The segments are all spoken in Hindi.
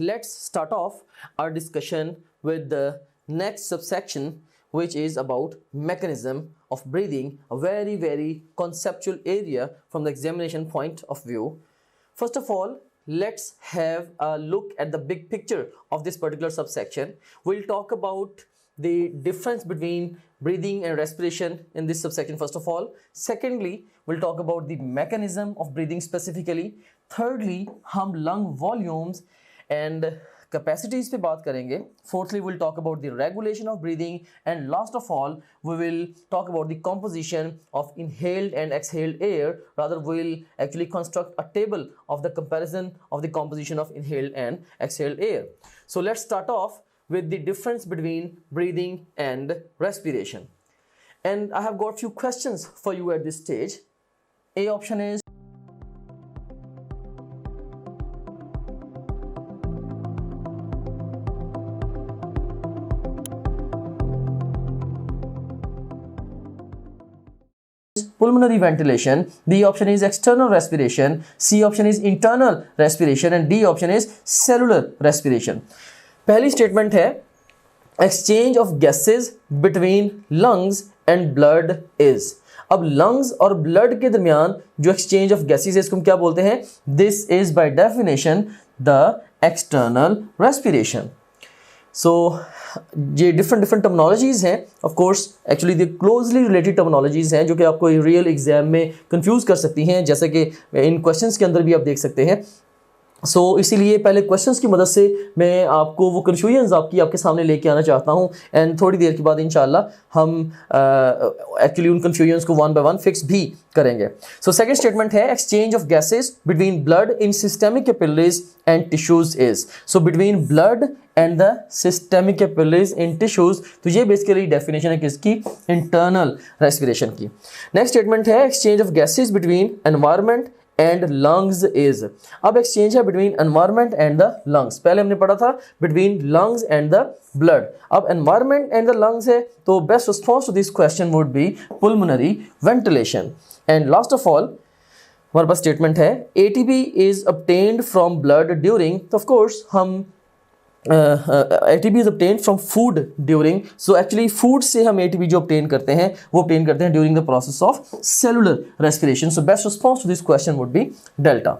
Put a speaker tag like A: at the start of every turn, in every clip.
A: let's start off our discussion with the next subsection, which is about mechanism of breathing, a very conceptual area from the examination point of view. First of all, let's have a look at the big picture of this particular subsection. We'll talk about the difference between breathing and respiration in this subsection first of all. Secondly, we'll talk about the mechanism of breathing specifically. Thirdly, हम lung volumes and capacities पे बात करेंगे. Fourthly, we'll talk about the regulation of breathing, and last of all, we will talk about the composition of inhaled and exhaled air. Rather, we'll actually construct a table of the comparison of the composition of inhaled and exhaled air. So let's start off with the difference between breathing and respiration. And I have got few questions for you at this stage. A option is pulmonary ventilation, B option is external respiration, C option is internal respiration, and D option is cellular respiration. पहली स्टेटमेंट है exchange of gases between lungs and blood is. अब लंग्स और ब्लड के दरमियान जो एक्सचेंज ऑफ गैसेस है इसको हम क्या बोलते हैं? This is by definition the external respiration. So ये डिफरेंट टर्मिनोलॉजीज हैं. ऑफ कोर्स एक्चुअली ये क्लोजली रिलेटेड टर्मिनोलॉजीज हैं जो कि आपको रियल एग्जाम में कंफ्यूज कर सकती हैं, जैसे कि इन क्वेश्चंस के अंदर भी आप देख सकते हैं. सो इसीलिए पहले क्वेश्चंस की मदद से मैं आपको वो कन्फ्यूजन्स आपके सामने लेके आना चाहता हूँ, एंड थोड़ी देर के बाद इंशाल्लाह हम एक्चुअली उन कन्फ्यूजन्स को वन बाय वन फिक्स भी करेंगे. सो सेकंड स्टेटमेंट है exchange of gases between blood in systemic capillaries and tissues is. So between blood and the systemic capillaries in tissues, तो ये बेसिकली डेफिनेशन है किसकी? इंटरनल रेस्पिरेशन की. नेक्स्ट स्टेटमेंट है exchange of gases between environment and lungs is. अब एक्सचेंज है between environment and the lungs. पहले हमने पढ़ा था between lungs and the blood. अब एनवायरनमेंट एंड द लंग्स है, तो best response to this question would be pulmonary ventilation. And last of all हमारे पास स्टेटमेंट है ATP is obtained from blood during. तो ऑफ कोर्स हम ATP is obtained from food during, so actually food से हम ATP जो obtain करते हैं वो obtain करते हैं during the process of cellular respiration. So best response to this question would be delta.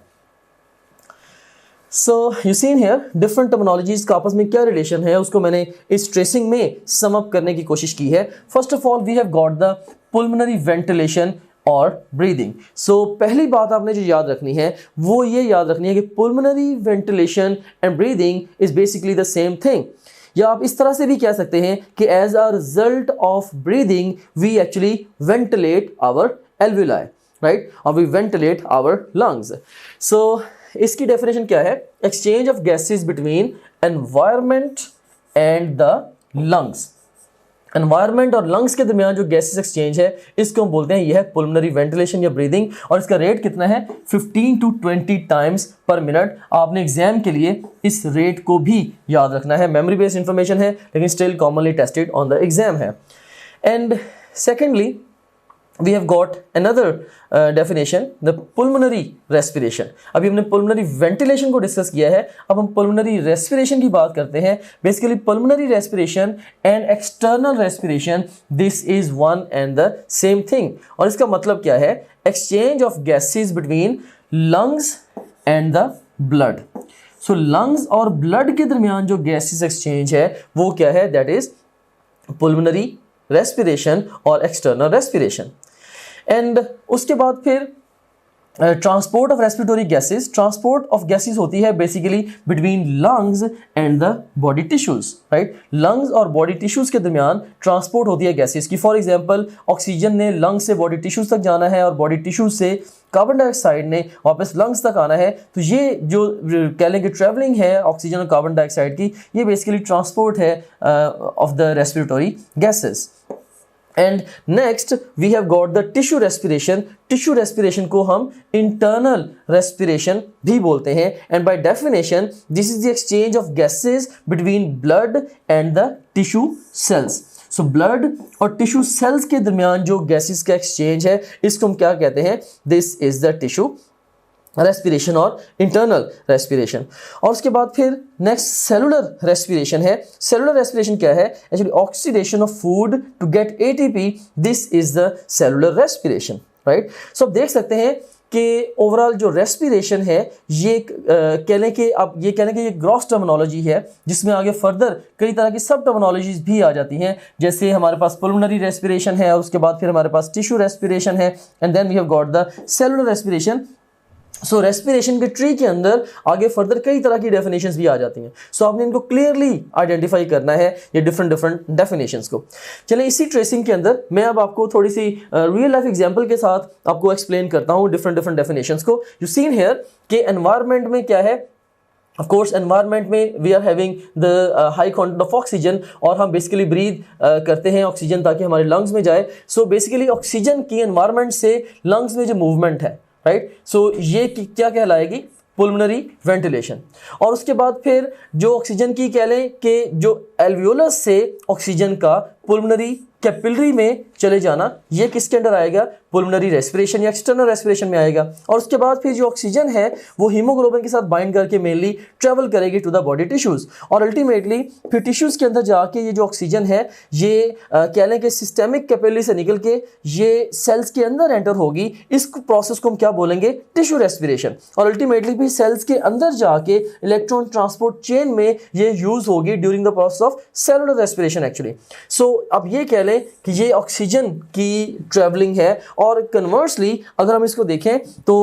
A: So you seen here different terminologies का आपस में क्या relation है उसको मैंने इस tracing में sum up करने की कोशिश की है. First of all we have got the pulmonary ventilation और ब्रीदिंग. सो पहली बात आपने जो याद रखनी है वो ये याद रखनी है कि pulmonary ventilation and breathing is basically the same thing. या आप इस तरह से भी कह सकते हैं कि as a result of breathing we actually ventilate our alveoli, right, और we ventilate our lungs. So इसकी डेफिनेशन क्या है? Exchange of gases between environment and the lungs. Environment और लंग्स के दरमियान जो गैसेस एक्सचेंज है इसको हम बोलते हैं यह है पुल्मोनरी वेंटिलेशन या ब्रीदिंग. और इसका रेट कितना है? 15 to 20 टाइम्स पर मिनट. आपने एग्जाम के लिए इस रेट को भी याद रखना है. मेमोरी बेस्ड इंफॉर्मेशन है लेकिन still commonly tested on the exam है. And secondly we have got another definition, the pulmonary respiration. अभी हमने pulmonary ventilation को डिस्कस किया है, अब हम pulmonary respiration की बात करते हैं. Basically pulmonary respiration and external respiration, this is one and the same thing. और इसका मतलब क्या है? Exchange of gases between lungs and the blood. So lungs और blood के दरमियान जो gases exchange है वो क्या है? That is pulmonary respiration और external respiration. एंड उसके बाद फिर transport of respiratory gases. Transport of gases होती है basically between lungs and the body tissues, right. Lungs और बॉडी टिश्यूज के दरमियान ट्रांसपोर्ट होती है गैसेस की. फॉर एग्जांपल ऑक्सीजन ने लंग्स से बॉडी टिश्यूज तक जाना है और बॉडी टिश्यूज से कार्बन डाइऑक्साइड ने वापस लंग्स तक आना है. तो ये जो कह लें कि ट्रेवलिंग है ऑक्सीजन और कार्बन डाइऑक्साइड की, ये बेसिकली ट्रांसपोर्ट है of the respiratory gases. And next we have got the tissue respiration. Tissue respiration को हम इंटरनल रेस्पिरेशन भी बोलते हैं. And by definition this is the exchange of gases between blood and the tissue cells. So blood और टिश्यू सेल्स के दरमियान जो गैसेस का एक्सचेंज है इसको हम क्या कहते हैं? This is the tissue respiration और इंटरनल रेस्पिरेशन। और उसके बाद फिर नेक्स्ट सेलुलर रेस्पिरेशन है। सेलुलर रेस्पिरेशन क्या है? Actually oxidation of food to get ATP, this is the cellular respiration, right. So आप देख सकते हैं कि ओवरऑल जो रेस्पिरेशन है ये कहने के अब ये कहने के ये ग्रॉस टर्मिनोलॉजी है, जिसमें आगे फर्दर कई तरह की सब टर्मिनोलॉजीज भी आ जाती हैं। जैसे हमारे पास पुल्मोनरी रेस्पिरेशन है, उसके बाद फिर हमारे पास टिश्यू रेस्पिरेशन है, and then we have got the cellular respiration. So respiration के ट्री के अंदर आगे फर्दर कई तरह की डेफिनेशंस भी आ जाती हैं। सो आपने इनको क्लियरली आइडेंटिफाई करना है, ये डिफरेंट डेफिनेशंस को। चलिए इसी ट्रेसिंग के अंदर मैं अब आपको थोड़ी सी रियल लाइफ एग्जांपल के साथ आपको एक्सप्लेन करता हूँ डिफरेंट डेफिनेशंस को। यू सीन हियर कि एनवायरनमेंट में क्या है, ऑफ कोर्स एनवायरनमेंट में we are having the high content of oxygen, और हम बेसिकली ब्रीद करते हैं ऑक्सीजन ताकि हमारे लंग्स में जाए। सो बेसिकली ऑक्सीजन की एनवायरनमेंट से लंग्स में जो मूवमेंट है, राइट, सो ये क्या कहलाएगी? पुल्मोनरी वेंटिलेशन। और उसके बाद फिर जो ऑक्सीजन की कह लें कि जो एल्वियोलस से ऑक्सीजन का पुल्मोनरी कैपिलरी में चले जाना, ये किसके अंडर आएगा? पुल्मोनरी रेस्पिरेशन या एक्सटर्नल रेस्पिरेशन में आएगा। और उसके बाद फिर जो ऑक्सीजन है वो हीमोग्लोबिन के साथ बाइंड करके मेनली ट्रेवल करेगी टू द बॉडी टिश्यूज, और अल्टीमेटली फिर टिश्यूज के अंदर जाके ये जो ऑक्सीजन है ये कह लें कि सिस्टेमिक कैपिलरी से निकल के ये सेल्स के अंदर एंटर होगी। इस प्रोसेस को हम क्या बोलेंगे? Tissue respiration. और अल्टीमेटली भी सेल्स के अंदर जाके इलेक्ट्रॉन ट्रांसपोर्ट चेन में ये यूज होगी during the process of cellular respiration actually. So अब ये कह लें कि ये ऑक्सीजन की ट्रेवलिंग है, और कन्वर्सली अगर हम इसको देखें तो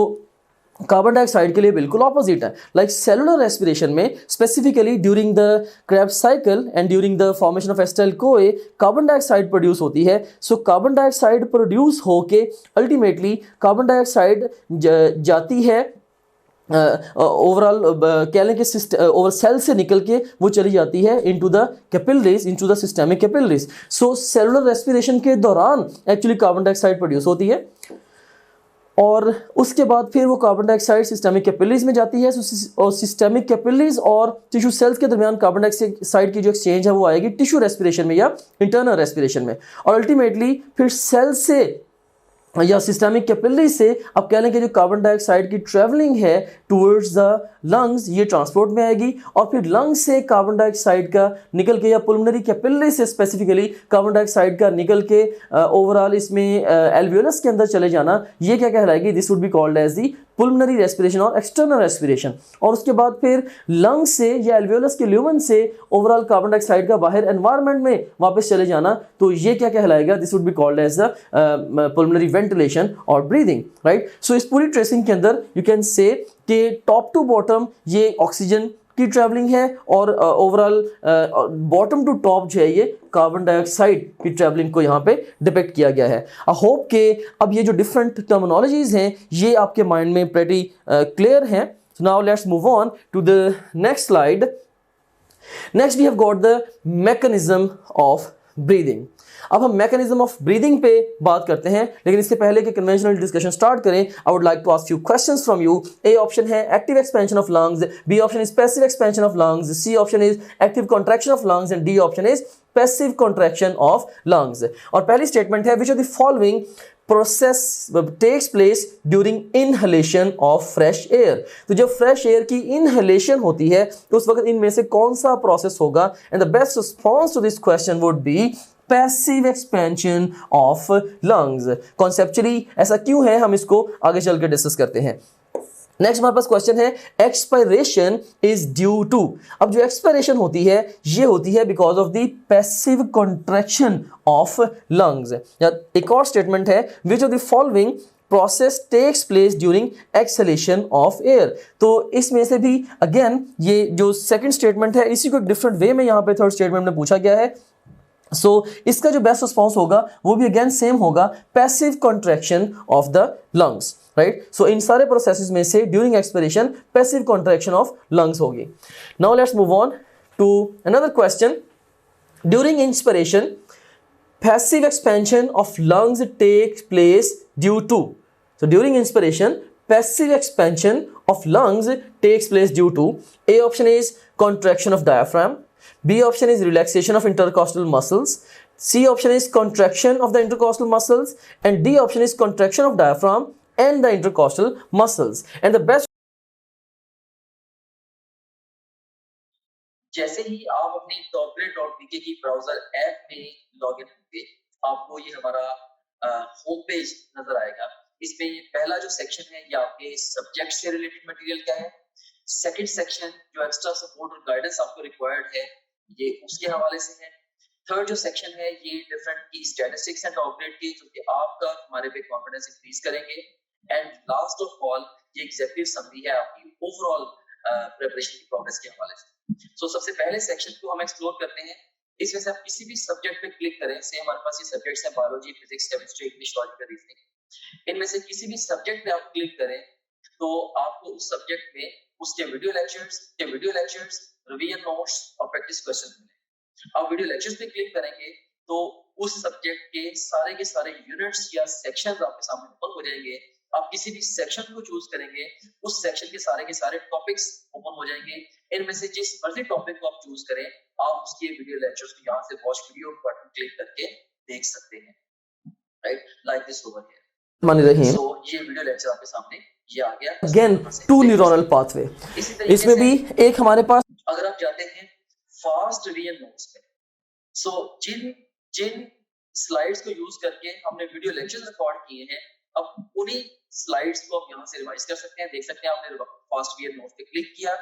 A: कार्बन डाइऑक्साइड के लिए बिल्कुल ऑपोजिट है। लाइक सेलुलर रेस्पिरेशन में specifically during the Krebs cycle and during the formation of acetyl CoA carbon dioxide produce होती है। सो कार्बन डाइऑक्साइड प्रोड्यूस होके अल्टीमेटली कार्बन डाइऑक्साइड जाती है ओवरऑल कह लें कि ओवर सेल से निकल के वो चली जाती है into the capillaries, into the systemic capillaries. So cellular respiration के दौरान एक्चुअली कार्बन डाइऑक्साइड प्रोड्यूस होती है, और उसके बाद फिर वो कार्बन डाइऑक्साइड सिस्टेमिक कैपिलरीज में जाती है। और सिस्टेमिक कैपिलरीज और टिश्यू सेल्स के दरमियान कार्बन डाइऑक्साइड की जो एक्सचेंज है वो आएगी टिश्यू रेस्पिरेशन में या इंटरनल रेस्पिरेशन में। और अल्टीमेटली फिर सेल से या सिस्टेमिक कैपिलरी से अब कह लें कि जो कार्बन डाइऑक्साइड की ट्रैवलिंग है टुवर्ड्स द लंग्स, ये ट्रांसपोर्ट में आएगी, और फिर लंग्स से कार्बन डाइऑक्साइड का निकल के या पुल्मोनरी कैपिलरी से स्पेसिफिकली कार्बन डाइऑक्साइड का निकल के ओवरऑल इसमें एल्वियोलस के अंदर चले जाना, ये क्या कहलाएगी? This would be called as the pulmonary respiration और एक्सटर्नल रेस्पिरेशन। और उसके बाद फिर लंग्स से या एल्वियोलस के ल्यूमन से ओवरऑल कार्बन डाइऑक्साइड का बाहर एनवायरनमेंट में वापस चले जाना, तो ये क्या कहलाएगा? This would be called as the pulmonary ventilation और ब्रीदिंग, राइट। सो इस पूरी ट्रेसिंग के अंदर यू कैन से कि टॉप टू बॉटम ये ऑक्सीजन की ट्रैवलिंग है, और ओवरऑल बॉटम टू टॉप जो है ये कार्बन डाइऑक्साइड की ट्रैवलिंग को यहाँ पे डिपिक्ट किया गया है। आई होप के अब ये जो डिफरेंट टर्मिनोलॉजीज हैं ये आपके माइंड में प्रेटी क्लियर हैं। So now let's move on to the next slide. Next we have got the mechanism of breathing. अब हम मैकेनिज्म ऑफ ब्रीदिंग पे बात करते हैं, लेकिन इससे पहले कि कन्वेंशनल डिस्कशन स्टार्ट करें, I would like to ask you questions from you. A option है active expansion of lungs, B option is passive expansion of lungs, C option is active contraction of lungs, and D option is passive contraction of lungs. और पहली स्टेटमेंट है which of the following process takes place during inhalation of fresh air. तो जब फ्रेश एयर की इनहेलेशन होती है तो उस वक्त इनमें से कौन सा प्रोसेस होगा? And the best response to this question would be passive expansion of lungs. Conceptually ऐसा क्यों है, हम इसको आगे चल के डिस्कस करते हैं। नेक्स्ट हमारे पास क्वेश्चन है एक्सपायरेशन इज ड्यू टू। अब जो एक्सपायरेशन होती है ये होती है because of the passive contraction of lungs. या एक और स्टेटमेंट है which of the following process takes place during exhalation of air. तो इसमें से भी अगेन ये जो सेकंड स्टेटमेंट है इसी को एक डिफरेंट वे में यहाँ पे थर्ड स्टेटमेंट में पूछा गया है। सो इसका जो बेस्ट रिस्पॉन्स होगा वो भी अगेन सेम होगा, passive contraction of the lungs, right. So इन सारे प्रोसेसेस में से during expiration passive contraction of lungs होगी। Now let's move on to another question. During inspiration passive expansion of lungs takes place due to. So during inspiration passive expansion of lungs takes place due to A option is contraction of diaphragm, B option is relaxation of intercostal muscles, C option is contraction of the intercostal muscles, and D option is contraction of diaphragm and the intercostal muscles. And the best
B: जैसे ही आप अपनी toppler.bk की ब्राउजर ऐप में लॉगिन होंगे, आपको ये हमारा होम पेज नजर आएगा। इसमें ये पहला जो सेक्शन है ये आपके सब्जेक्ट से रिलेटेड मटेरियल का है। सेकंड सेक्शन जो एक्स्ट्रा सपोर्ट और गाइडेंस आपको रिक्वायर्ड है ये उसके हवाले से है। थर्ड जो सेक्शन है ये डिफरेंट की स्टैटिस्टिक्स एंड टॉपरेट की, जो कि आपका हमारे पे कॉन्फिडेंस इंक्रीज करेंगे। एंड लास्ट ऑफ ऑल ये एग्जेक्टिव समरी है आपकी ओवरऑल प्रिपरेशन की प्रोग्रेस के हवाले से। सो सबसे पहले सेक्शन को हम एक्सप्लोर करते हैं। इसमें से आप किसी भी सब्जेक्ट पे क्लिक करें, से हमारे पास ये सब्जेक्ट्स हैं biology, physics, chemistry, English, logical reasoning. इनमें से किसी भी सब्जेक्ट पे आप क्लिक करें तो आपको उस सब्जेक्ट में उसके वीडियो लेक्चर्स, रिवीजन नोट्स और प्रैक्टिस क्वेश्चन मिलेंगे। आप वीडियो लेक्चर्स पे क्लिक करेंगे तो उस सब्जेक्ट के सारे यूनिट्स या सेक्शंस आपके सामने ओपन हो जाएंगे। आप किसी भी सेक्शन को चूज करेंगे, उस सेक्शन के सारे टॉपिक्स ओपन हो जाएंगे। इनमें से जिस मर्जी टॉपिक को आप चूज करें, आप उसके वीडियो लेक्चर्स को यहाँ से वॉच वीडियो बटन क्लिक करके देख सकते हैं, right, like this over here. So ये वीडियो लेक्चर आपके सामने ये आ गया।
A: अगेन टू न्यूरल पाथवे, इसमें भी एक हमारे पास,
B: अगर आप जाते हैं फास्ट रिवीजन नोट्स पे, सो जिन स्लाइड्स को यूज करके हमने वीडियो लेक्चर्स रिकॉर्ड किए हैं, अब उन्हीं स्लाइड्स को आप यहाँ से रिवाइज कर सकते हैं। देख सकते हैं आपने फास्ट रिवीजन नोट्स पे क्लिक किया,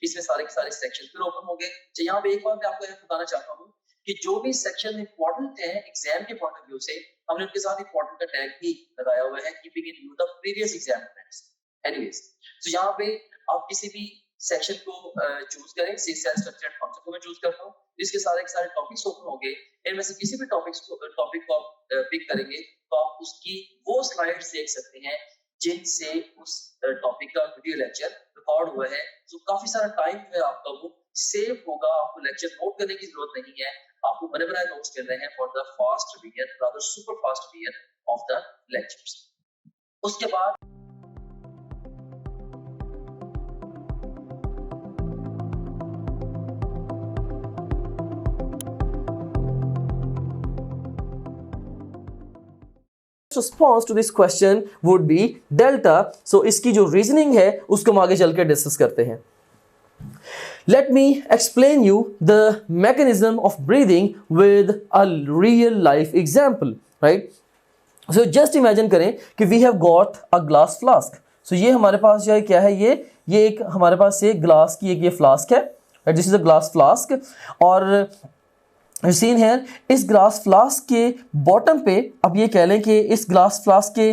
B: इसमें सारे के सारे सेक्शन फिर ओपन हो गए। तो यहाँ पे एक बात मैं आपको यह बताना चाहता हूँ कि जो भी सेक्शन इंपॉर्टेंट है एग्जाम के पॉइंट ऑफ व्यू से, हमने उनके साथ इंपॉर्टेंट का टैग भी लगाया हुआ है, keeping in view the previous exam friends. Anyways, तो यहाँ पे आप किसी भी सेक्शन को चूज करें, सेल स्ट्रक्चर एंड फंक्शन को मैं चूज करता हूँ, जिसके सारे के सारे टॉपिक्स ओपन होंगे। इनमें से किसी भी टॉपिक को आप पिक करेंगे तो आप उसकी वो स्लाइड्स देख सकते हैं जिनसे उस टॉपिक का वीडियो लेक्चर रिकॉर्ड हुआ है। तो काफी सारा टाइम है आपका वो सेव होगा, आपको लेक्चर नोट करने की जरूरत नहीं है, आपको बने बनाए नोट्स मिल रहे हैं for the fast revision, rather super fast revision of the lectures. उसके बाद
A: response to this question would be delta. So इसकी जो रीजनिंग है उसको हम आगे चल के डिस्कस करते हैं। Let me explain you the mechanism of breathing with a real life example, right? So just imagine करें कि we have got a glass flask. So ये हमारे पास जो है क्या है, ये एक हमारे पास ये ग्लास की एक ये फ्लास्क है, right? This is a glass flask और सीन है इस ग्लास फ्लास्क के बॉटम पे, अब ये कह लें कि इस ग्लास फ्लास्क के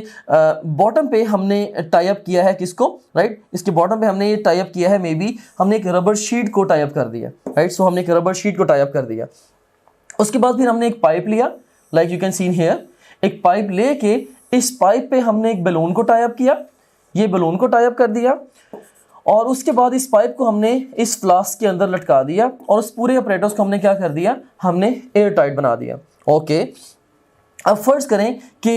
A: बॉटम पे हमने टाई अप किया है किसको, राइट? इसके बॉटम पे हमने ये टाई अप किया है, मे बी हमने एक रबर शीट को टाई अप कर दिया, राइट? सो हमने एक रबर शीट को टाई अप कर दिया। उसके बाद फिर हमने एक पाइप लिया, like you can seen here, एक पाइप लेके इस पाइप पे हमने एक बैलून को टाई अप किया, ये बैलून को टाई अप कर दिया और उसके बाद इस पाइप को हमने इस फ्लास्क के अंदर लटका दिया और उस पूरे ऑपरेटर्स को हमने क्या कर दिया, हमने एयर टाइट बना दिया। ओके, अब फर्ज करें कि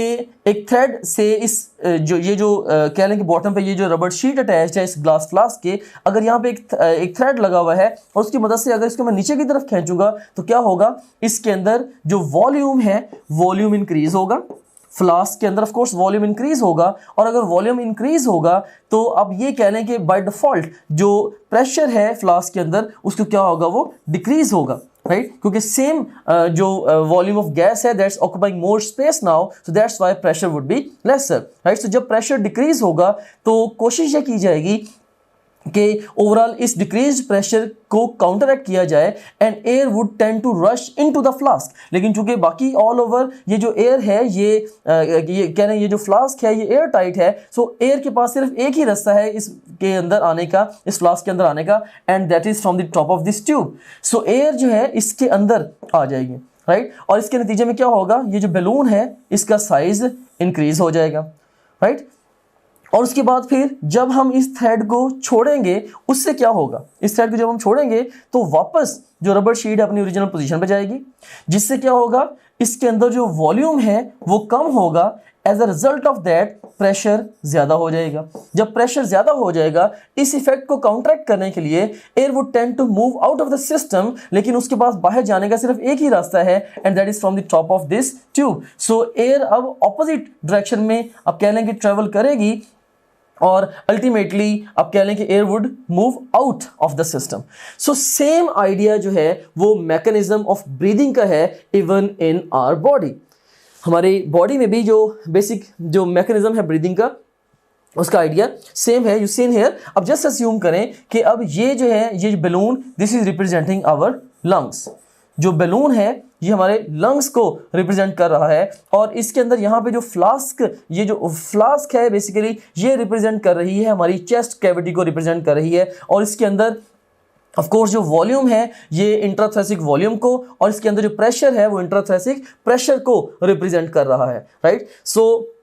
A: एक थ्रेड से इस जो कह लें कि बॉटम पे ये जो रबर शीट अटैच है इस ग्लास फ्लास्क के, अगर यहाँ पे एक थ्रेड लगा हुआ है और उसकी मदद से अगर इसको मैं नीचे की तरफ खींचूंगा तो क्या होगा, इसके अंदर जो वॉल्यूम है वॉल्यूम इंक्रीज होगा, फ्लास्क के अंदर ऑफ कोर्स वॉल्यूम इंक्रीज होगा। और अगर वॉल्यूम इंक्रीज होगा तो अब ये कह लें कि बाय डिफॉल्ट जो प्रेशर है फ्लास्क के अंदर उसको क्या होगा, वो डिक्रीज होगा, राइट? क्योंकि सेम जो वॉल्यूम ऑफ गैस है that's occupying more space now, so that's why pressure would be lesser, right? So जब प्रेशर डिक्रीज होगा तो कोशिश ये की जाएगी कि ओवरऑल इस डिक्रीज प्रेशर को काउंटरएक्ट किया जाए and air would tend to rush into the flask. लेकिन चूंकि बाकी ऑल ओवर ये जो एयर है ये कह रहे हैं ये जो फ्लास्क है ये एयर टाइट है, सो एयर के पास सिर्फ एक ही रास्ता है इसके अंदर आने का, इस फ्लास्क के अंदर आने का, and that is from the top of this tube. So air जो है इसके अंदर आ जाएगी, राइट? और इसके नतीजे में क्या होगा, ये जो बैलून है इसका साइज इंक्रीज हो जाएगा, राइट? और उसके बाद फिर जब हम इस थ्रेड को छोड़ेंगे उससे क्या होगा, इस थ्रेड को जब हम छोड़ेंगे तो वापस जो रबर शीट है अपनी ओरिजिनल पोजीशन पे जाएगी, जिससे क्या होगा, इसके अंदर जो वॉल्यूम है वो कम होगा as a result of that pressure ज्यादा हो जाएगा। जब प्रेशर ज्यादा हो जाएगा, इस इफेक्ट को काउंटरैक्ट करने के लिए air would tend to move out of the system, लेकिन उसके पास बाहर जाने का सिर्फ एक ही रास्ता है, and that is from the top of this tube. So air अब ऑपोजिट डायरेक्शन में आप कह लें कि ट्रेवल करेगी, और अल्टीमेटली आप कह लें कि air would move out of the system. So same idea जो है वो मैकेनिज्म ऑफ ब्रीदिंग का है इवन इन आवर बॉडी। हमारी बॉडी में भी जो बेसिक जो मैकेनिज्म है ब्रीदिंग का, उसका आइडिया सेम है। यू सीन हियर, अब जस्ट अस्यूम करें कि अब ये जो है, ये balloon, this is representing our lungs. जो बलून है ये हमारे लंग्स को रिप्रेजेंट कर रहा है, और इसके अंदर यहाँ पे जो फ्लास्क, ये जो फ्लास्क है बेसिकली ये रिप्रेजेंट कर रही है हमारी चेस्ट कैविटी को रिप्रेजेंट कर रही है, और इसके अंदर ऑफ कोर्स जो वॉल्यूम है ये इंट्राथोरेसिक वॉल्यूम को, और इसके अंदर जो प्रेशर है वो इंट्राथोरेसिक प्रेशर को रिप्रेजेंट कर रहा है, राइट। सो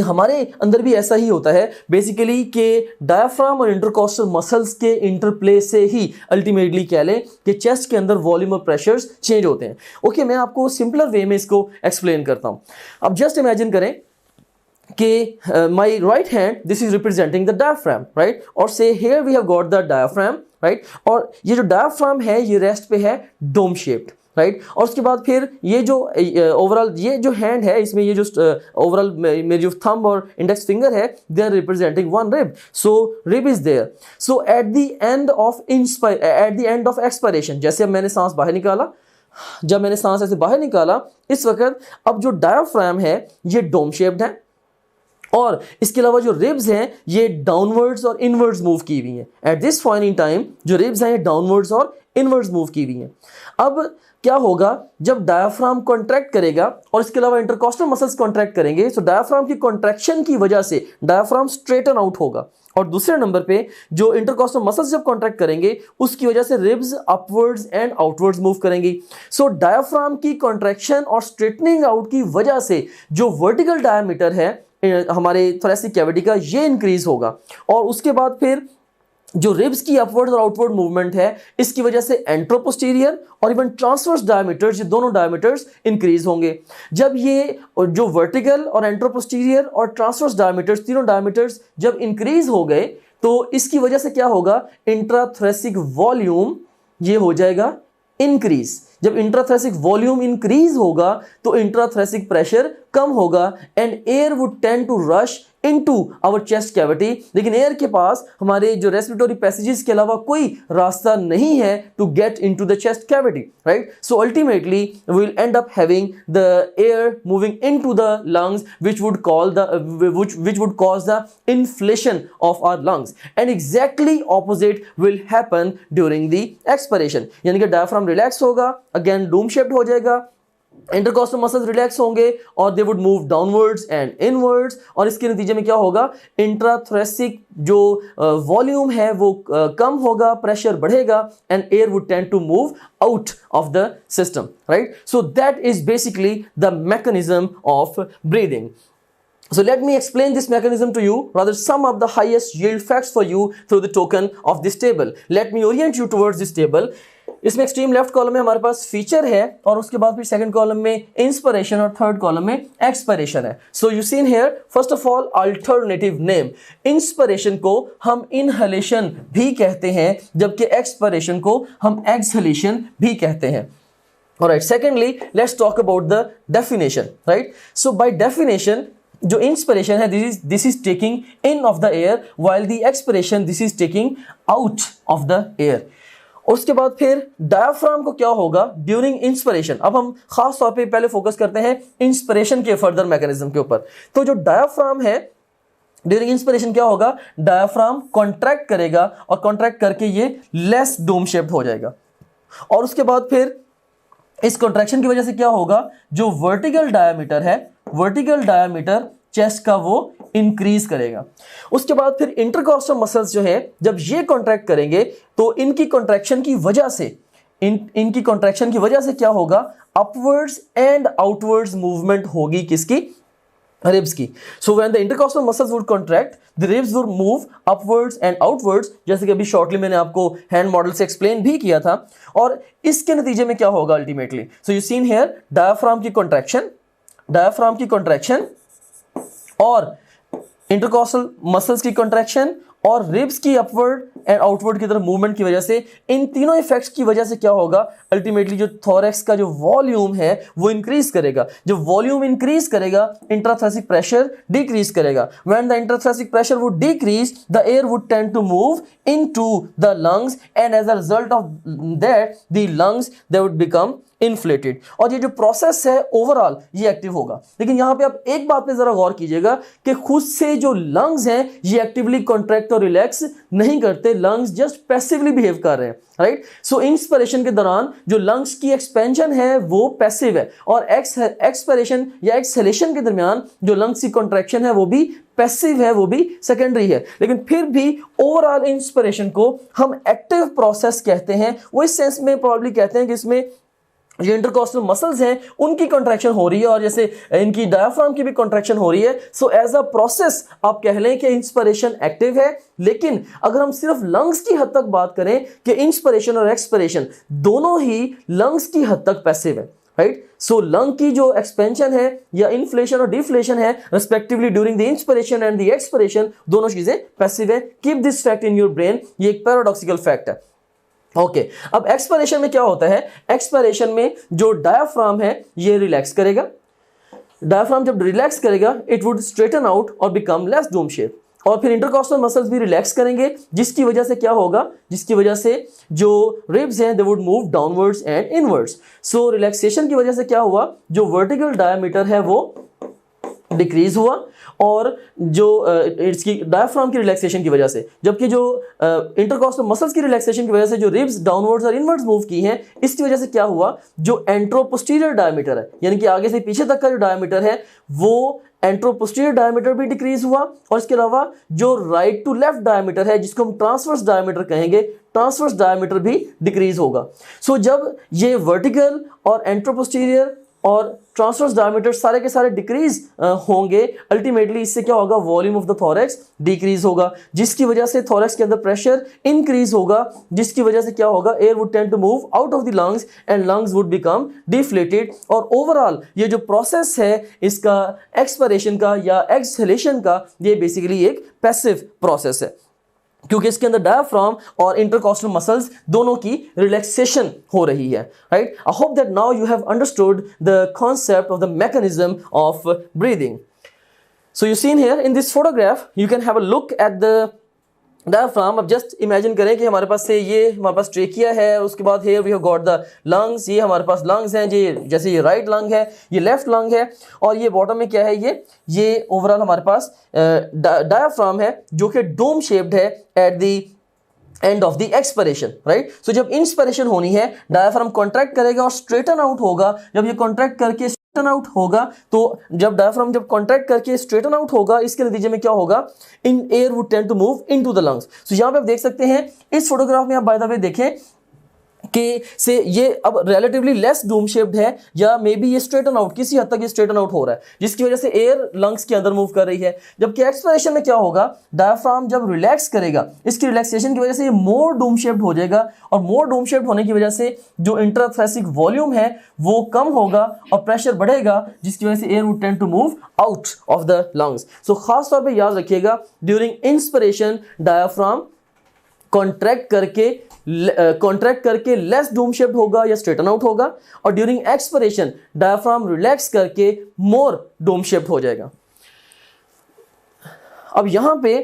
A: हमारे अंदर भी ऐसा ही होता है बेसिकली कि डायफ्राम और इंटरकॉस्टल मसल्स के इंटरप्ले से ही अल्टीमेटली कह लें कि चेस्ट के अंदर वॉल्यूम और प्रेशर्स चेंज होते हैं। ओके, मैं आपको सिंपलर वे में इसको एक्सप्लेन करता हूं। अब जस्ट इमेजिन करें कि my right hand, this is representing the diaphragm, right, और से here we have got the diaphragm, right, और ये जो डायफ्राम है ये रेस्ट पे है डोम शेप्ड, राइट। और उसके बाद फिर ये जो ओवरऑल ये जो हैंड है, इसमें ये जो ओवरऑल मेरी जो थंब और इंडेक्स फिंगर है, they are representing one rib, so rib is there. So at the end of expiration, जैसे अब मैंने सांस बाहर निकाला, जब मैंने सांस ऐसे बाहर निकाला, इस वक्त अब जो डायफ्राम है ये डोम शेप्ड है, और इसके अलावा जो रिब्स हैं ये डाउनवर्ड्स और इनवर्ड्स मूव की हुई हैं। Eight this point in time जो रिब्स हैं ये डाउनवर्ड्स और इनवर्ड्स मूव की हुई हैं। अब क्या होगा, जब डायफ्राम कॉन्ट्रैक्ट करेगा और इसके अलावा इंटरकॉस्टल मसल्स कॉन्ट्रैक्ट करेंगे, तो डायफ्राम की कॉन्ट्रैक्शन की वजह से डायफ्राम स्ट्रेटन आउट होगा, और दूसरे नंबर पे जो इंटरकॉस्टल मसल्स जब कॉन्ट्रैक्ट करेंगे उसकी वजह से ribs upwards and outwards move करेंगी। सो डायफ्राम की कॉन्ट्रैक्शन और स्ट्रेटनिंग आउट की वजह से जो वर्टिकल डायमीटर है हमारे थोरेसिक कैविटी का ये इंक्रीज होगा, और उसके बाद फिर जो रिब्स की अपवर्ड और आउटवर्ड मूवमेंट है इसकी वजह से एंट्रोपोस्टीरियर और इवन ट्रांसवर्स डायमीटर्स, ये दोनों डायमीटर्स इंक्रीज होंगे। जब ये जो वर्टिकल और एंट्रोपोस्टीरियर और ट्रांसवर्स डायमीटर्स, तीनों डायमीटर्स जब इंक्रीज हो गए, तो इसकी वजह से क्या होगा, इंट्राथोरेसिक वॉल्यूम ये हो जाएगा इंक्रीज। जब इंट्राथोरेसिक वॉल्यूम इंक्रीज होगा तो इंट्राथोरेसिक प्रेशर कम होगा, and air would tend to rush into our chest cavity. लेकिन एयर के पास हमारे जो रेस्पिरेटरी पैसेजेस के अलावा कोई रास्ता नहीं है to get into the chest cavity, right. So ultimately we will end up having the air moving into the lungs which would cause the inflation of our lungs, and exactly opposite will happen during the expiration। यानी कि डायफ्राम रिलैक्स होगा, अगेन डोम शेप्ड हो जाएगा, इंटरकॉस्टल मसल्स रिलैक्स होंगे और they would move downwards and inwards, और इसके नतीजे में क्या होगा, इंट्राथोरेसिक जो वॉल्यूम है वो कम होगा, प्रेशर बढ़ेगा, and air would tend to move out of the system, right. So that is basically the mechanism of breathing. So let me explain this mechanism to you, rather sum up the highest yield facts for you through the token of this table. Let me orient you towards this table. इसमें एक्सट्रीम लेफ्ट कॉलम में हमारे पास फीचर है, और उसके बाद फिर सेकंड कॉलम में इंस्पिरेशन और थर्ड कॉलम में एक्सपिरेशन है। So you seen here, first of all alternative name, inspiration को हम इनहेलेशन भी कहते हैं, जबकि एक्सपिरेशन को हम एक्सहेलेशन भी कहते हैं। Alright, secondly, let's talk about the definition, right? So by definition, जो इंस्पिरेशन है this is taking in of the air, while the expiration this is taking out of the air. उसके बाद फिर डायफ्राम को क्या होगा ड्यूरिंग इंस्पिरेशन। अब हम खास तौर पे पहले फोकस करते हैं इंस्पिरेशन के फर्दर मैकेनिज्म के ऊपर। तो जो डायफ्राम है ड्यूरिंग इंस्पिरेशन क्या होगा, डायफ्राम कॉन्ट्रैक्ट करेगा, और कॉन्ट्रैक्ट करके ये लेस डोम शेप्ड हो जाएगा, और उसके बाद फिर इस कॉन्ट्रैक्शन की वजह से क्या होगा, जो वर्टिकल डायमीटर है, वर्टिकल डायमीटर चेस्ट का वो इंक्रीज करेगा। उसके बाद फिर इंटरकॉस्टल मसल्स जो है जब ये कॉन्ट्रैक्ट करेंगे तो इनकी कॉन्ट्रैक्शन की वजह से इनकी कॉन्ट्रैक्शन की वजह से क्या होगा, अपवर्ड्स एंड आउटवर्ड्स मूवमेंट होगी किसकी, रिब्स की। So when the intercostal muscles would contract, the ribs would move upwards and outwards, जैसे कि अभी शॉर्टली मैंने आपको हैंड मॉडल से एक्सप्लेन भी किया था। और इसके नतीजे में क्या होगा ultimately, so you seen here diaphragm की कॉन्ट्रैक्शन, डायफ्राम की कॉन्ट्रैक्शन और इंटरकॉस्टल मसल्स की कॉन्ट्रैक्शन और रिब्स की अपवर्ड एंड आउटवर्ड की तरफ मूवमेंट की वजह से, इन तीनों इफेक्ट्स की वजह से क्या होगा, अल्टीमेटली जो थोरैक्स का जो वॉल्यूम है वो इंक्रीज करेगा। जब वॉल्यूम इंक्रीज करेगा, इंट्राथोरैसिक प्रेशर डिक्रीज करेगा। When the intrathoracic pressure would decrease, the air would tend to move into the lungs and as a result of that the lungs they would become inflated. और ये जो प्रोसेस है ओवरऑल ये एक्टिव होगा। लेकिन यहां पे आप एक बात पे जरा गौर कीजिएगा कि खुद से जो लंग्स हैं ये एक्टिवली कॉन्ट्रैक्ट और रिलैक्स नहीं करते, लंग्स जस्ट पैसिवली बिहेव कर रहे हैं, राइट। सो इंस्पिरेशन के दौरान जो लंग्स की एक्सपेंशन है वो पैसिव है, और एक्सपिरेशन या एक्सहेलेशन के दरमियान जो लंग्स की कॉन्ट्रैक्शन है वो भी पैसिव है, वो भी सेकेंडरी है। लेकिन फिर भी ओवरऑल इंस्पिरेशन को हम एक्टिव प्रोसेस कहते हैं। वो इस सेंस में प्रॉब्ली कहते हैं कि इसमें जो इंटरकॉस्टल मसल्स हैं उनकी कॉन्ट्रैक्शन हो रही है, और जैसे इनकी डायफ्राम की भी कॉन्ट्रैक्शन हो रही है। सो एज अ प्रोसेस आप कह लें कि इंस्पिरेशन एक्टिव है। लेकिन अगर हम सिर्फ लंग्स की हद तक बात करें कि इंस्पिरेशन और एक्सपिरेशन दोनों ही लंग्स की हद तक पैसिव है, राइट। सो लंग की जो एक्सपेंशन है या इन्फ्लेशन और डिफ्लेशन है respectively during the inspiration and the expiration, दोनों चीजें पैसिव है। Keep this fact in your brain, ये एक पैराडॉक्सिकल फैक्ट है। ओके, अब एक्सपिरेशन में क्या होता है, एक्सपिरेशन में जो डायाफ्राम है ये रिलैक्स करेगा। डायाफ्राम जब रिलैक्स करेगा इट वुड स्ट्रेटन आउट और बिकम लेस डोम शेप, और फिर इंटरकॉस्टल मसल्स भी रिलैक्स करेंगे, जिसकी वजह से क्या होगा, जिसकी वजह से जो रिब्स हैं they would move downwards and inwards. So relaxation की वजह से क्या हुआ, जो वर्टिकल डायमीटर है वो डिक्रीज हुआ, और जो इसकी डायफ्राम की रिलैक्सेशन की वजह से, जबकि जो इंटरकॉस्टल मसल्स की रिलैक्सेशन की वजह से जो रिब्स डाउनवर्ड्स और इनवर्ड्स मूव की हैं, इसकी वजह से क्या हुआ, जो एंट्रोपोस्टीरियर डायमीटर है यानी कि आगे से पीछे तक का जो डायमीटर है वो एंट्रोपोस्टीरियर डायमीटर भी डिक्रीज हुआ, और इसके अलावा जो राइट टू लेफ्ट डायमीटर है जिसको हम ट्रांसवर्स डायमीटर कहेंगे, ट्रांसवर्स डायमीटर भी डिक्रीज होगा। सो जब ये वर्टिकल और एंट्रोपोस्टीरियर और ट्रांसवर्स डायमीटर सारे के सारे डिक्रीज होंगे, अल्टीमेटली इससे क्या होगा, volume of the thorax decrease होगा, जिसकी वजह से थोरैक्स के अंदर प्रेशर इंक्रीज होगा, जिसकी वजह से क्या होगा, air would tend to move out of the lungs and lungs would become deflated. और ओवरऑल ये जो प्रोसेस है इसका एक्सपिरेशन का या एक्सहेलेशन का, ये बेसिकली एक पैसिव प्रोसेस है, क्योंकि इसके अंदर डायफ्राम और इंटरकॉस्टल मसल्स दोनों की रिलैक्सेशन हो रही है, right. I hope that now you have understood the concept of the mechanism of breathing. So you seen here in this photograph you can have a look at the diaphragm. अब जस्ट इमेजिन करें कि हमारे पास से ये हमारे पास ट्रेकिया है, उसके बाद here we have got the lungs, ये हमारे पास लंग्स हैं, ये जैसे ये राइट लंग है, ये लेफ्ट लंग है, और ये बॉटम में क्या है, ये ओवरऑल हमारे पास डायफ्राम है जो कि डोम शेप्ड है at the end of the expiration, right. So जब इंस्पिरेशन होनी है डायफ्राम कॉन्ट्रैक्ट करेगा और स्ट्रेटन आउट होगा। जब ये कॉन्ट्रैक्ट करके स्ट्रेटन आउट होगा, तो जब डायफ्राम जब कॉन्ट्रैक्ट करके स्ट्रेटन आउट होगा, इसके नतीजे में क्या होगा, in air would tend to move into the lungs. So यहां पे आप देख सकते हैं इस फोटोग्राफ में, आप बाय द वे देखें कि से ये अब रिलेटिवली लेस डोम शेप्ड है, या मे बी ये स्ट्रेटन आउट, किसी हद तक ये स्ट्रेटन आउट हो रहा है, जिसकी वजह से एयर लंग्स के अंदर मूव कर रही है। जबकि एक्सपिरेशन में क्या होगा, डायफ्राम जब रिलैक्स करेगा, इसकी रिलैक्सेशन की वजह से ये मोर डोम शेप्ड हो जाएगा, और मोर डोम शेप्ड होने की वजह से जो इंट्राथोरैसिक वॉल्यूम है वो कम होगा और प्रेशर बढ़ेगा, जिसकी वजह से air would tend to move out of the lungs. So खास तौर पे याद रखिएगा, ड्यूरिंग इंस्पिरेशन डायफ्राम कॉन्ट्रैक्ट करके लेस डोम शेप्ड होगा या स्ट्रेटन आउट होगा, और ड्यूरिंग एक्सपिरेशन डायफ्राम रिलैक्स करके मोर डोम शेप्ड हो जाएगा। अब यहां पे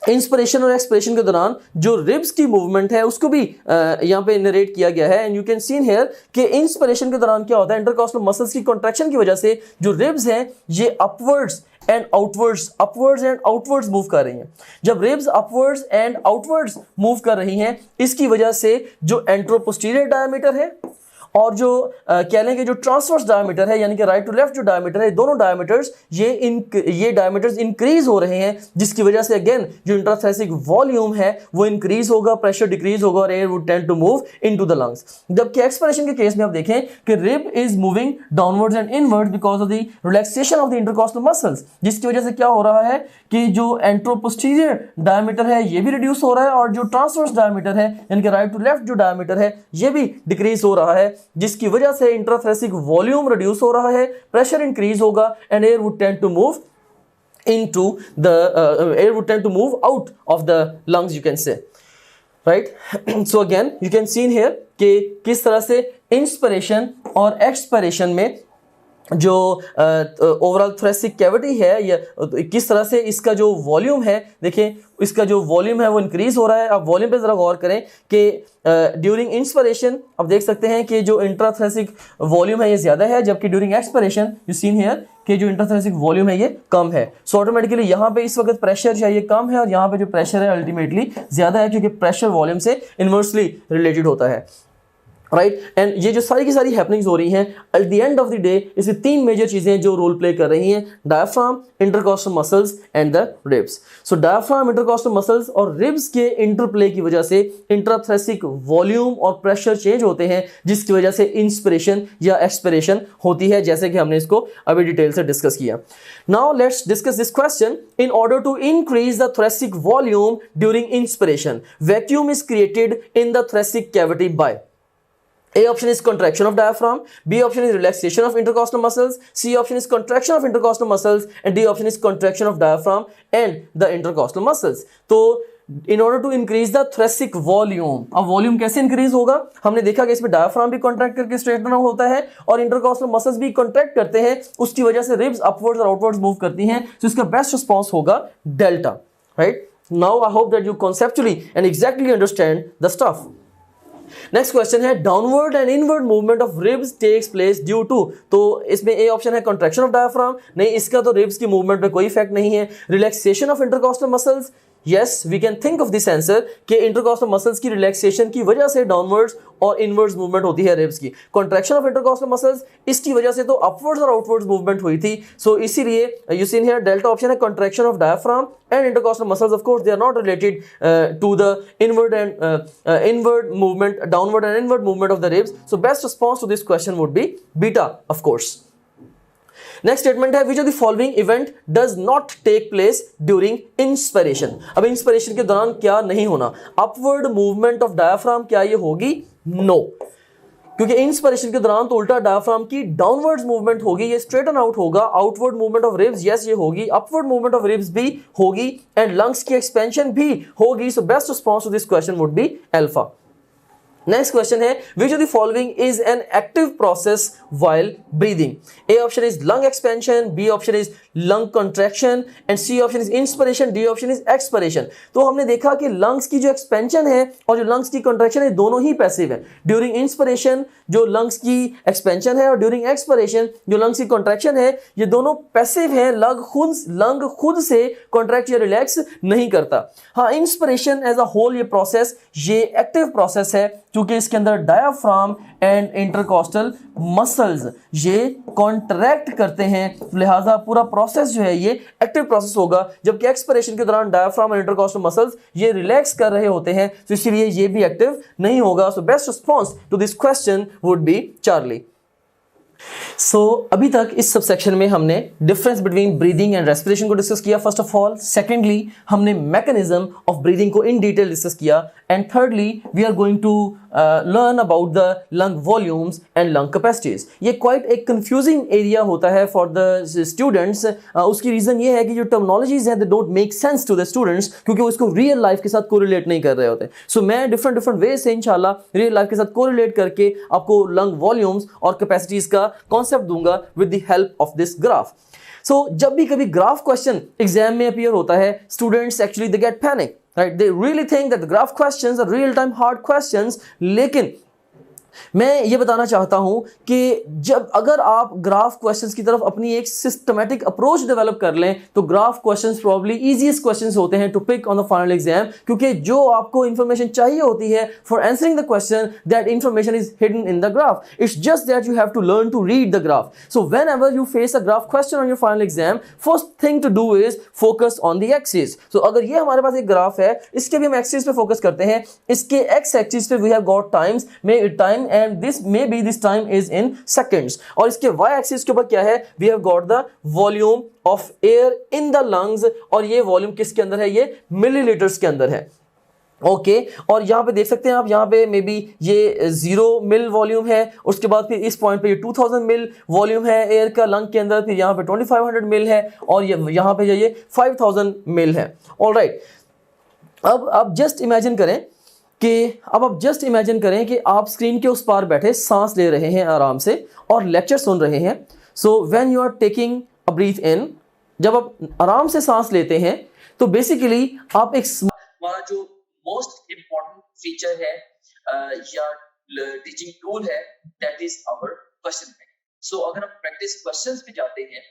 A: इंस्पिरेशन और एक्सपिरेशन के दौरान जो रिब्स की मूवमेंट है उसको भी यहाँ पे नरेट किया गया है, and you can seen here कि इंस्पिरेशन के दौरान क्या होता है, इंटरकॉस्टल मसल्स की कॉन्ट्रैक्शन की वजह से जो रिब्स हैं ये अपवर्ड्स एंड आउटवर्ड्स मूव कर रही हैं। जब ribs upwards and outwards move कर रही हैं, इसकी वजह से जो एंट्रोपोस्टीरियर डायमीटर है और जो कह लें कि जो ट्रांसवर्स डायमीटर है यानी कि राइट टू लेफ्ट जो डायमीटर है, दोनों डायमीटर्स ये डायमीटर्स इंक्रीज हो रहे हैं, जिसकी वजह से अगेन जो इंट्राथोरैसिक वॉल्यूम है वो इंक्रीज होगा, प्रेशर डिक्रीज होगा और air would tend to move into the lungs. जबकि एक्सपिरेशन के केस में आप देखें कि rib is moving downwards and inwards because of the relaxation of the intercostal muscles, जिसकी वजह से क्या हो रहा है कि जो एंट्रोपोस्टीरियर डायमीटर है ये भी रिड्यूस हो रहा है, और जो ट्रांसवर्स डायमीटर है यानी कि राइट टू लेफ्ट जो डायमीटर है ये भी डिक्रीज हो रहा है, जिसकी वजह से इंट्राथोरैसिक वॉल्यूम रिड्यूस हो रहा है, प्रेशर इंक्रीज होगा and air would tend to move into the air would tend to move out of the lungs, you can say, right? So again you can see in here कि किस तरह से इंस्पिरेशन और एक्सपिरेशन में जो ओवरऑल थोरेसिक कैविटी है या किस तरह से इसका जो वॉल्यूम है, देखिए इसका जो वॉल्यूम है वो इंक्रीज हो रहा है। आप वॉल्यूम पे जरा गौर करें कि ड्यूरिंग इंस्पिरेशन आप देख सकते हैं कि जो इंट्राथोरेसिक वॉल्यूम है ये ज़्यादा है, जबकि during expiration you seen here कि जो इंट्राथोरेसिक वॉल्यूम है ये कम है। सो ऑटोमेटिकली यहाँ पे इस वक्त प्रेशर चाहिए कम है और यहाँ पे जो प्रेशर है अल्टीमेटली ज़्यादा है, क्योंकि प्रेशर वॉल्यूम से इन्वर्सली रिलेटेड होता है, राइट। एंड ये जो सारी की सारी हैपनिंग्स हो रही हैं eight the end of the day, इसमें तीन मेजर चीजें जो रोल प्ले कर रही हैं, diaphragm, intercostal muscles and the ribs. So diaphragm, intercostal muscles और रिब्स के इंटरप्ले की वजह से इंट्राथोरेसिक वॉल्यूम और प्रेशर चेंज होते हैं, जिसकी वजह से इंस्पिरेशन या एक्सपिरेशन होती है, जैसे कि हमने इसको अभी डिटेल से डिस्कस किया। Now let's discuss this question. In order to increase the thoracic volume during inspiration, vacuum is created in the thoracic cavity by A option is contraction of diaphragm, B option is relaxation of intercostal muscles, C option is contraction of intercostal muscles and D option is contraction of diaphragm and the intercostal muscles. तो in order to increase the thoracic volume, अब वॉल्यूम कैसे इंक्रीज होगा? हमने देखा कि इसमें डायफ्राम भी कॉन्ट्रैक्ट करके स्ट्रेटन आउट होता है और इंटरकॉस्टल मसल्स भी कॉन्ट्रैक्ट करते हैं, उसकी वजह से रिब्स अपवर्ड्स और आउटवर्ड्स मूव करती हैं, तो इसका बेस्ट रिस्पॉन्स होगा delta, right. Now I hope that you conceptually and exactly understand the stuff. Next question है downward and inward movement of ribs takes place due to, तो इसमें ए ऑप्शन है कंट्रैक्शन ऑफ डायफ्राम, नहीं इसका तो रिब्स की मूवमेंट पे कोई इफेक्ट नहीं है। Relaxation of intercostal muscles, yes we can think of this answer कि इंटरकॉस्टल मसल्स की रिलैक्सेशन की वजह से डाउनवर्ड्स और इनवर्ड्स मूवमेंट होती है रिब्स की। कॉन्ट्रैक्शन ऑफ इंटरकॉस्टल मसल्स, इसकी वजह से तो अपवर्ड्स और आउटवर्ड्स मूवमेंट हुई थी, सो इसीलिए you seen here delta option है contraction of diaphragm and intercostal muscles. Of course they are not related to the inward and inward movement, downward and inward movement of the ribs, so best response to this question would be beta of course. Next statement है which of the following event does not take place during inspiration. अब इंस्पिरेशन के दौरान क्या नहीं होना? अपवर्ड मूवमेंट ऑफ डायफ्राम, क्या ये होगी? नो, क्योंकि इंस्पिरेशन के दौरान तो उल्टा डायफ्राम की डाउनवर्ड्स मूवमेंट होगी, ये स्ट्रेटन आउट होगा। Outward movement of ribs, yes ये होगी। अपवर्ड मूवमेंट ऑफ रिब्स भी होगी एंड लंग्स की एक्सपेंशन भी होगी, so best response to this question would be alpha. Next question है which of the following is an active process while breathing. A option is lung expansion, B option is lung contraction and C option is inspiration, D option is expiration. तो हमने देखा कि लंग्स की जो एक्सपेंशन है और जो लंग्स की कंट्रैक्शन है दोनों ही पैसिव है। ड्यूरिंग इंस्पिरेशन जो लंग्स की एक्सपेंशन है और ड्यूरिंग एक्सपिरेशन जो लंग्स की कंट्रैक्शन है, ये दोनों पैसिव हैं। लंग खुद से कॉन्ट्रैक्ट या रिलैक्स नहीं करता। हाँ, इंस्पिरेशन एज अ होल ये प्रोसेस ये एक्टिव प्रोसेस है, क्योंकि इसके अंदर डायफ्राम एंड इंटरकॉस्टल मसल्स ये कॉन्ट्रैक्ट करते हैं, लिहाजा पूरा प्रोसेस जो है ये एक्टिव प्रोसेस होगा। जबकि एक्सपिरेशन के दौरान डायफ्राम और इंटरकॉस्टल मसल्स ये रिलैक्स कर रहे होते हैं, तो इसीलिए ये भी एक्टिव नहीं होगा। So best response to this question would be charlie. So अभी तक इस सबसेक्शन में हमने difference between breathing and respiration को डिस्कस किया फर्स्ट ऑफ ऑल। सेकेंडली हमने मैकेनिज्म ऑफ ब्रीदिंग को इन डिटेल डिस्कस किया and thirdly we are going to learn about the lung volumes and lung capacities. ये क्वाइट एक कंफ्यूजिंग एरिया होता है फॉर द स्टूडेंट्स। उसकी रीजन ये है कि जो टर्मिनोलॉजीज हैं they don't make sense to the students, क्योंकि वो इसको रियल लाइफ के साथ कोरिलेट नहीं कर रहे होते। सो मैं डिफरेंट वे से इंशाल्लाह रियल लाइफ के साथ कोरिलेट करके आपको लंग वॉल्यूम्स और कैपेसिटीज का कॉन्सेप्ट दूंगा with the help of this graph. So जब भी कभी ग्राफ क्वेश्चन एग्जाम में अपीयर होता है, students actually they get panic, right? They really think that the graph questions are real-time hard questions, लेकिन मैं ये बताना चाहता हूं कि जब अगर आप ग्राफ क्वेश्चंस की तरफ अपनी एक सिस्टमैटिक अप्रोच डेवलप कर लें तो graph questions probably easiest questions होते हैं to pick on the final exam, क्योंकि जो आपको इंफॉर्मेशन चाहिए होती है for answering the question that information is hidden in the graph. It's just that you have to learn to read the graph. So whenever you face a graph question on your final exam, first thing to do is focus on the axis. So अगर ये हमारे पास एक ग्राफ है, इसके भी हम एक्सिस पे फोकस करते हैं। इसके एक्स एक्सिस पे we have got times, time and this maybe this time is in seconds, और इसके y axis के ऊपर क्या है? we have got the volume of air in the lungs, और ये वॉल्यूम किसके अंदर है? ये मिलीलीटर्स के अंदर है। ओके और यहाँ पे देख सकते हैं आप, यहाँ पे मे बी ये 0 मिल वॉल्यूम है, उसके बाद फिर इस पॉइंट पे ये 2000 मिल वॉल्यूम है एयर का लंग के अंदर, फिर यहाँ पे 2500 मिल है और यहाँ पे ये 5000 मिल है। ऑलराइट, अब आप जस्ट इमेजिन करें कि आप स्क्रीन के उस पार बैठे सांस ले रहे हैं आराम से और लेक्चर सुन रहे हैं। So when you are taking a breath in, जब आप आराम से सांस लेते हैं तो बेसिकली आप एक
B: हमारा जो मोस्ट इम्पोर्टेंट फीचर है या टीचिंग टूल है, that is our question bank. So अगर हम प्रैक्टिस क्वेश्चंस पे जाते हैं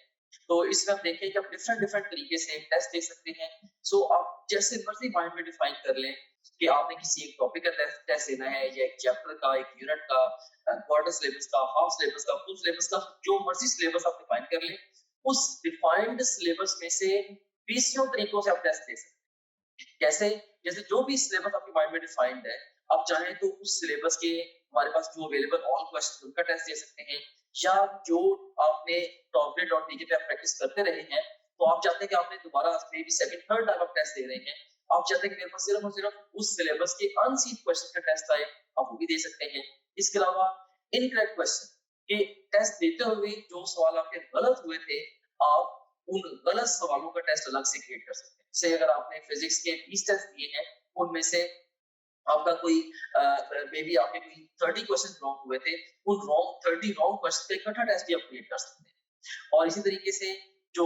B: तो इसमें हम देखें कि आप डिफरेंट डिफरेंट तरीके से टेस्ट दे सकते हैं। सो आप जैसे मर्जी माइंड में डिफाइन कर लें कि आपने किसी एक टॉपिक का टेस्ट देना है या एक चैप्टर का, एक यूनिट का, क्वार्टर सिलेबस का, हाफ सिलेबस का, फुल सिलेबस का, जो मर्जी सिलेबस आप डिफाइन कर लें, उस डिफाइंड सिलेबस में से 20 तरीकों से आप टेस्ट दे सकते हैं। कैसे? जैसे जो भी सिलेबस आपके माइंड में डिफाइंड है, आप चाहें तो उस सिलेबस के हमारे पास जो अवेलेबल ऑल क्वेश्चन उनका टेस्ट दे सकते हैं, या जो आपने टॉपलेट.टीके पे आप प्रैक्टिस करते रहे हैं तो आप चाहते हैं कि आपने दोबारा may be second third time आप टेस्ट दे रहे हैं, आप चाहते हैं कि मेरे पास सिर्फ और सिर्फ उस सिलेबस के अनसीन क्वेश्चन का टेस्ट आए, आप वो भी दे सकते हैं। इसके अलावा इनकरेक्ट क्वेश्चन के टेस्ट देते हुए जो सवाल आपके गलत हुए थे, आप उन गलत सवालों का टेस्ट अलग से क्रिएट कर सकते हैं। जैसे अगर आपने फिजिक्स के 20 टेस्ट दिए हैं, उनमें से आपका कोई मे बी आपके कोई 30 क्वेश्चन रॉन्ग हुए थे, उन 30 रॉन्ग क्वेश्चन का इकट्ठा टेस्ट भी आप क्रिएट कर सकते हैं। और इसी तरीके से जो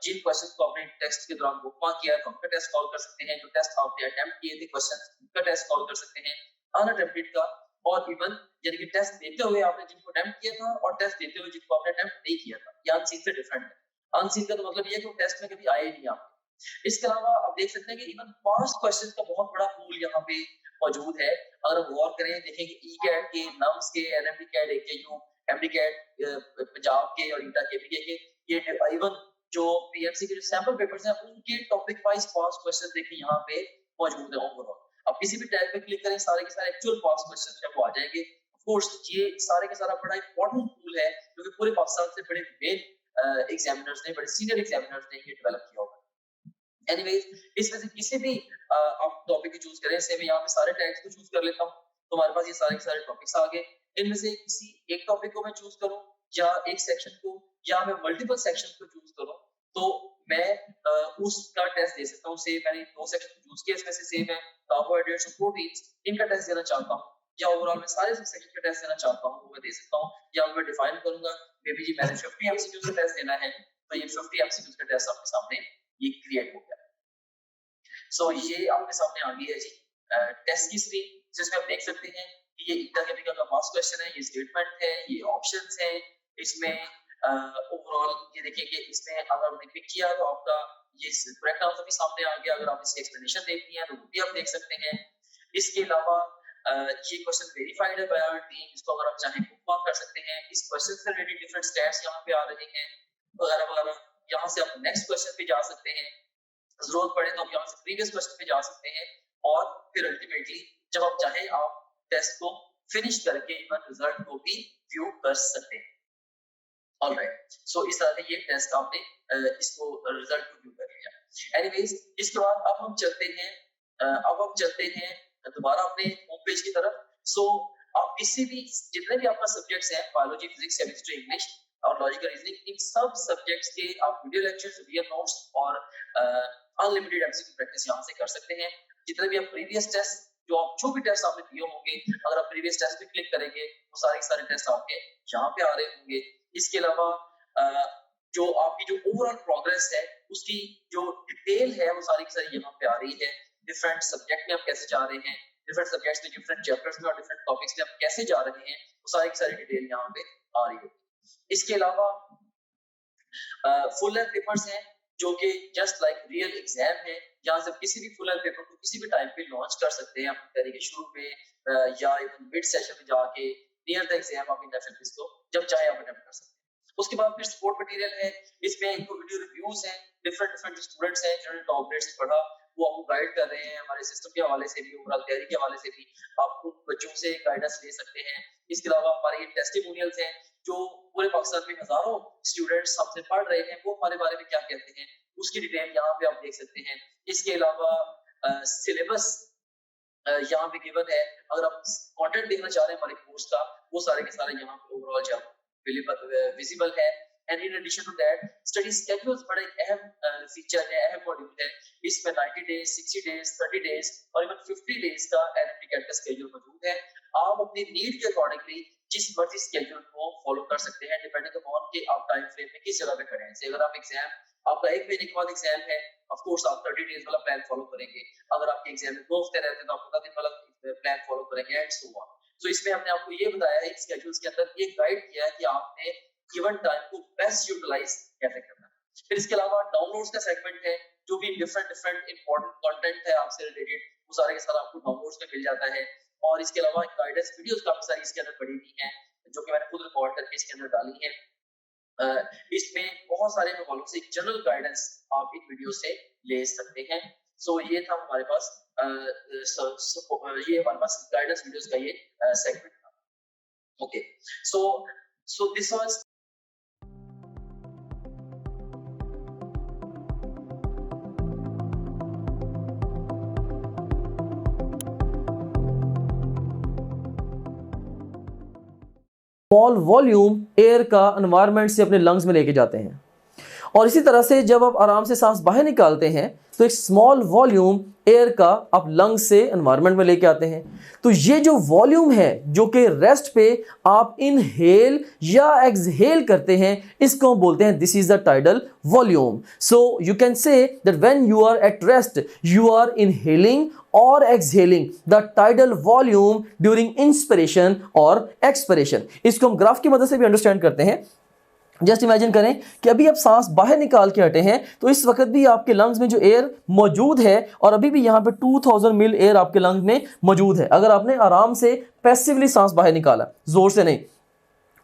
B: जिन क्वेश्चन को आपने टेस्ट के दौरान बुकमार्क किया तो उनका टेस्ट कॉल कर सकते हैं, जो टेस्ट आपने अटेम्प्ट किए थे क्वेश्चन उनका टेस्ट कॉल कर सकते हैं, अनअटेम्प्टेड का, और इवन यानी कि टेस्ट देते हुए आपने जिनको अटेम्प्ट किया था और टेस्ट देते हुए जिनको आपने अटेम्प्ट नहीं किया था, ये अनसीन से डिफरेंट है। अनसीन का तो मतलब ये है कि वो टेस्ट में कभी आए ही नहीं आपके। इसके अलावा आप देख सकते हैं कि इवन पास्ट क्वेश्चंस का बहुत बड़ा पूल यहाँ पे मौजूद है। अगर हम गौर करें, देखें कि ई-कैट के, नम्स के, NMD CAT, AKU, MD CAT, Punjab के और ईटा केवीके के, ये इवन जो पीएमसी के जो सैंपल पेपर्स हैं उनके टॉपिक वाइज पास्ट क्वेश्चन देखें यहाँ पे मौजूद है ओवरऑल। अब किसी भी टैब पे क्लिक करें, सारे के सारे एक्चुअल पास्ट क्वेश्चन जो आ जाएंगे। ऑफ कोर्स ये सारे के सारा बड़ा इंपॉर्टेंट टूल है क्योंकि पूरे पाकिस्तान से बड़े मेन एग्जामिनर्स ने, बड़े सीनियर एग्जामिनर्स ने ये डेवलप किया होगा। एनीवेज, इसमें से किसी भी आप टॉपिक को चूज करें, से मैं यहाँ पे सारे टैग्स को चूज कर लेता हूँ तो हमारे पास ये सारे के सारे टॉपिक्स आ गए। इनमें से किसी एक टॉपिक को मैं चूज करूँ या एक सेक्शन को, या मैं मल्टीपल सेक्शन को चूज करूँ, तो मैं उसका टेस्ट दे सकता हूँ। से मैंने 2 सेक्शन को चूज किया, इसमें से सेम है कार्बोहाइड्रेट्स और प्रोटीन्स, इनका टेस्ट देना चाहता हूँ, या ओवरऑल मैं सारे सेक्शन का टेस्ट देना चाहता हूँ, वो मैं दे सकता हूँ। या मैं डिफाइन करूंगा मे बी जी मैंने 50 एमसीक्यूज का टेस्ट देना है, तो ये 50 एमसीक्यूज का टेस्ट आपके सामने ये क्रिएट हो गया। सो ये आपके सामने आ गई है जी टेस्ट की स्क्रीन, जिसमें आप देख सकते हैं कि ये ईटा केमिकल का पास्ट क्वेश्चन है, ये स्टेटमेंट है, ये ऑप्शंस हैं। इसमें ओवरऑल ये देखिए कि इसमें अगर आपने पिक किया तो आपका ये करेक्ट आंसर भी सामने आ गया। अगर आप इसकी एक्सप्लेनेशन देखनी है तो वो भी आप देख सकते हैं। इसके अलावा ये क्वेश्चन वेरीफाइड है बाय आवर टीम, इसको अगर आप चाहें बुकमार्क कर सकते हैं। इस क्वेश्चन से रिलेटेड डिफरेंट स्टैट्स यहाँ पे आ रहे हैं वगैरह वगैरह। यहाँ से आप नेक्स्ट क्वेश्चन पे जा सकते हैं, जरूरत पड़े तो आप यहाँ से प्रीवियस क्वेश्चन पे जा सकते हैं, और फिर अल्टीमेटली जब आप चाहें आप टेस्ट को फिनिश करके इवन रिजल्ट को भी व्यू कर सकते हैं। ऑलराइट, सो इस तरह से ये टेस्ट आपने इसको रिजल्ट को व्यू कर लिया। एनीवेज, इसके बाद अब हम चलते हैं दोबारा अपने होम पेज की तरफ। सो आप किसी भी जितने भी आपका सब्जेक्ट्स हैं, बायोलॉजी, फिजिक्स, केमिस्ट्री, इंग्लिश और लॉजिकल रीजनिंग, इन सब सब्जेक्ट्स के आप वीडियो लेक्चर्स, वीडियो नोट्स और अनलिमिटेड एमसीक्यू प्रैक्टिस यहाँ से कर सकते हैं। जितने भी आप प्रीवियस टेस्ट जो भी टेस्ट आपने दिए होंगे, अगर आप प्रीवियस टेस्ट पे क्लिक करेंगे तो सारे के सारे टेस्ट आपके यहाँ पे आ रहे होंगे। इसके अलावा जो आपकी जो ओवरऑल प्रोग्रेस है उसकी जो डिटेल है वो सारी की सारी यहाँ पे आ रही है। डिफरेंट सब्जेक्ट में आप कैसे जा रहे हैं, डिफरेंट सब्जेक्ट्स में, डिफरेंट चैप्टर्स में और डिफरेंट टॉपिक्स में आप कैसे जा रहे हैं, वो सारी की सारी डिटेल यहाँ पे आ रही है। इसके अलावा फुल लेंथ पेपर्स हैं जो कि जस्ट लाइक रियल एग्जाम है। यहाँ से किसी भी फुल लेंथ पेपर को किसी भी टाइम पे लॉन्च कर सकते हैं, अपनी तरीके शुरू में या इवन मिड सेशन में जाके नियर द एग्जाम आप इन इसको जब चाहे आप अटेम्प्ट कर सकते हैं। उसके बाद फिर सपोर्ट मटेरियल है, इसमें इनको वीडियो रिव्यूज हैं, डिफरेंट स्टूडेंट्स हैं जिन्होंने टॉप ग्रेड से पढ़ा, वो आपको गाइड कर रहे हैं हमारे सिस्टम के हवाले से भी, ओवरऑल तैयारी के हवाले से भी आप उन बच्चों से गाइडेंस ले सकते हैं। इसके अलावा हमारे ये टेस्टिमोनियल्स हैं जो पूरे पाकिस्तान में हजारों स्टूडेंट्स हमसे पढ़ रहे हैं, वो हमारे बारे में क्या कहते हैं उसकी डिटेल यहाँ पे आप देख सकते हैं। इसके अलावा सिलेबस यहाँ पे गिवन है, अगर आप कंटेंट देखना चाह रहे हैं हमारे कोर्स का, वो सारे के सारे यहाँ पे ओवरऑल जो विजिबल है। And in addition to that study schedules बड़ा एक अहम फीचर है, अहम मॉड्यूल है। इसमें 90 डेज, 60 डेज, 30 डेज और इवन 50 डेज का एनएमटी का स्केड्यूल मौजूद है। आप अपनी नीड के अकॉर्डिंगली जिस मर्जी स्केड्यूल को फॉलो कर सकते हैं, डिपेंडिंग अपॉन कि आप टाइम फ्रेम में किस जगह पे खड़े हैं। जैसे अगर आप एग्जाम, आपका 1 महीने के बाद एग्जाम है, ऑफ कोर्स आप 30 डेज वाला प्लान फॉलो करेंगे। अगर आपके एग्जाम में 2 हफ्ते रहते हैं तो आप 15 दिन वाला प्लान फॉलो करेंगे एंड सो ऑन। सो इसमें हमने आपको ये बताया है, स्केड्यूल्स के अंदर ये गाइड किया है कि आपने गिवन टाइम को बेस्ट यूटिलाइज कैसे करना है। फिर इसके अलावा डाउनलोड्स का सेगमेंट है, जो भी डिफरेंट इंपॉर्टेंट कंटेंट है आपसे रिलेटेड, वो सारे के सारे आपको डाउनलोड्स में मिल जाता है। और इसके अलावा गाइडेंस वीडियोस काफी सारी इसके अंदर पड़ी हुई हैं, जो कि मैंने खुद रिकॉर्ड करके इसके अंदर डाली है। इसमें बहुत सारे हवालों से जनरल गाइडेंस आप इन वीडियो से ले सकते हैं। सो ये था हमारे पास ये हमारे पास गाइडेंस वीडियोस का ये सेगमेंट था। Okay, so this was
A: small volume air का एनवायरनमेंट से अपने लंग्स में लेके जाते हैं। और इसी तरह से जब आप आराम से सांस बाहर निकालते हैं तो एक स्मॉल वॉल्यूम एयर का आप लंग्स से एनवायरनमेंट में लेके आते हैं। तो ये जो वॉल्यूम है जो कि रेस्ट पे आप इनहेल या एक्सहेल करते हैं, इसको हम बोलते हैं this is the tidal volume. So you can say that when you are at rest you are inhaling और exhaling the tidal volume during inspiration और एक्सपिरेशन। इसको हम ग्राफ की मदद से भी अंडरस्टैंड करते हैं। जस्ट इमेजिन करें कि अभी आप सांस बाहर निकाल के हटे हैं तो इस वक्त भी आपके लंग्स में जो एयर मौजूद है और अभी भी यहाँ पे 2000 मिल एयर आपके लंग्स में मौजूद है, अगर आपने आराम से पैसिवली सांस बाहर निकाला, जोर से नहीं।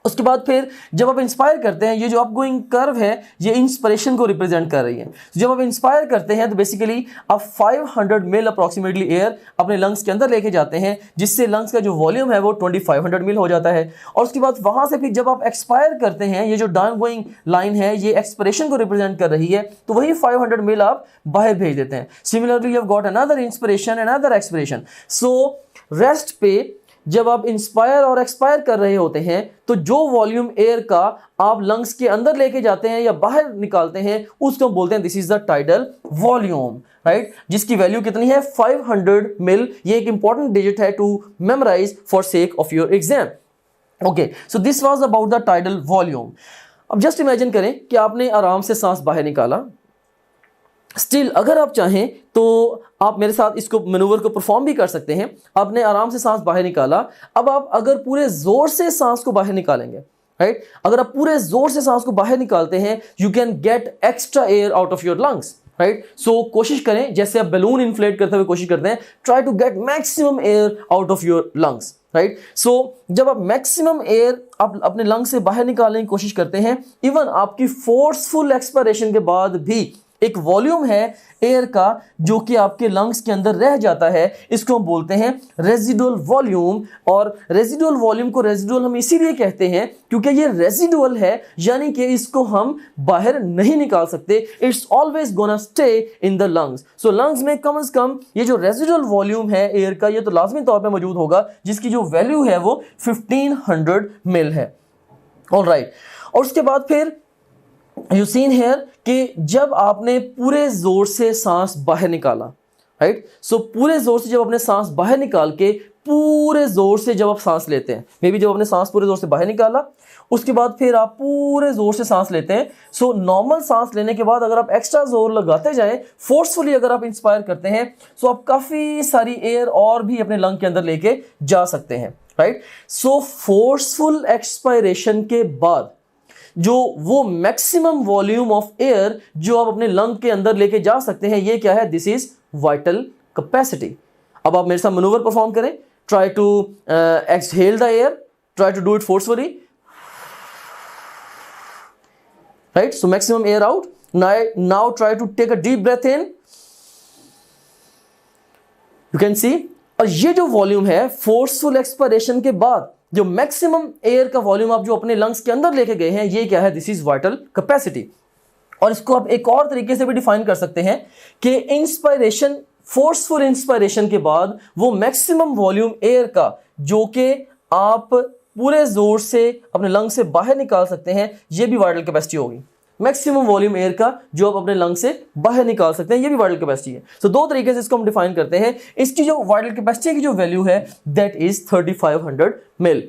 A: उसके बाद फिर जब आप इंस्पायर करते हैं, ये जो अपगोइंग कर्व है ये इंस्पिरेशन को रिप्रेजेंट कर रही है। जब आप इंस्पायर करते हैं तो बेसिकली आप 500 मिल अप्रॉक्सीमेटली एयर अपने लंग्स के अंदर लेके जाते हैं, जिससे लंग्स का जो वॉल्यूम है वो 2500 मिल हो जाता है। और उसके बाद वहां से फिर जब आप एक्सपायर करते हैं, ये जो डाउन गोइंग लाइन है ये एक्सपिरेशन को रिप्रेजेंट कर रही है, तो वही 500 मिल आप बाहर भेज देते हैं। Similarly you have got another inspiration and another expiration. So rest पे जब आप इंस्पायर और एक्सपायर कर रहे होते हैं तो जो वॉल्यूम एयर का आप लंग्स के अंदर लेके जाते हैं या बाहर निकालते हैं उसको हम बोलते हैं this is the tidal volume, right, जिसकी वैल्यू कितनी है 500 मिल। ये एक इंपॉर्टेंट डिजिट है to memorize for sake of your exam. Okay, so this was about the tidal volume. अब जस्ट इमेजिन करें कि आपने आराम से सांस बाहर निकाला। स्टिल अगर आप चाहें तो आप मेरे साथ इसको मैनूवर को परफॉर्म भी कर सकते हैं। आपने आराम से सांस बाहर निकाला, अब आप अगर पूरे जोर से सांस को बाहर निकालेंगे, राइट, अगर आप पूरे जोर से सांस को बाहर निकालते हैं you can get extra air out of your lungs, right. So कोशिश करें जैसे आप बैलून इन्फ्लेट करते हुए कोशिश करते हैं, try to get maximum air out of your lungs, right. So जब आप मैक्सिमम एयर आप अपने लंग्स से बाहर निकालने की कोशिश करते हैं, इवन आपकी फोर्सफुल एक्सपायरेशन के बाद भी एक वॉल्यूम है एयर का जो कि आपके लंग्स के अंदर रह जाता है, इसको हम बोलते हैं रेजिडुअल वॉल्यूम। और रेजिडुअल वॉल्यूम को रेजिडुअल हम इसीलिए कहते हैं क्योंकि ये रेजिडुअल है, यानी कि इसको हम बाहर नहीं निकाल सकते, it's always gonna stay in the lungs. So lungs में कम से कम ये जो रेजिडुअल वॉल्यूम है एयर का ये तो लाजमी तौर पर मौजूद होगा, जिसकी जो वैल्यू है वो 1500 मिल है। ऑलराइट, और उसके बाद फिर यू सीन हेयर कि जब आपने पूरे जोर से सांस बाहर निकाला, राइट, सो पूरे जोर से जब आपने सांस बाहर निकाल के पूरे जोर से जब आप सांस लेते हैं, मे बी जब आपने सांस पूरे जोर से बाहर निकाला उसके बाद फिर आप पूरे जोर से सांस लेते हैं। सो नॉर्मल सांस लेने के बाद अगर आप एक्स्ट्रा जोर लगाते जाएं, फोर्सफुली अगर आप इंस्पायर करते हैं सो आप काफ़ी सारी एयर और भी अपने लंग के अंदर लेके जा सकते हैं, राइट। सो फोर्सफुल एक्सपायरेशन के बाद जो वो मैक्सिमम वॉल्यूम ऑफ एयर जो आप अपने लंग के अंदर लेके जा सकते हैं, ये क्या है, दिस इज वाइटल कैपेसिटी। अब आप मेरे साथ मैनूवर परफॉर्म करें, try to exhale the air, try to do it forcefully, right, so maximum air out. Now try to take a deep breath in, you can see. और ये जो वॉल्यूम है फोर्सफुल एक्सपायरेशन के बाद जो मैक्सिमम एयर का वॉल्यूम आप जो अपने लंग्स के अंदर लेके गए हैं, ये क्या है, दिस इज वाइटल कैपेसिटी। और इसको आप एक और तरीके से भी डिफाइन कर सकते हैं कि इंस्पायरेशन फोर्सफुल इंस्पायरेशन के बाद वो मैक्सिमम वॉल्यूम एयर का जो कि आप पूरे जोर से अपने लंग से बाहर निकाल सकते हैं, ये भी वाइटल कैपेसिटी होगी। मैक्सिमम वॉल्यूम एयर का जो आप अपने लंग से बाहर निकाल सकते हैं, ये भी वाइटल कैपेसिटी है। तो दो तरीके से इसको हम डिफाइन करते हैं। इसकी जो वाइटल कैपेसिटी की जो वैल्यू है that is 3500 mill,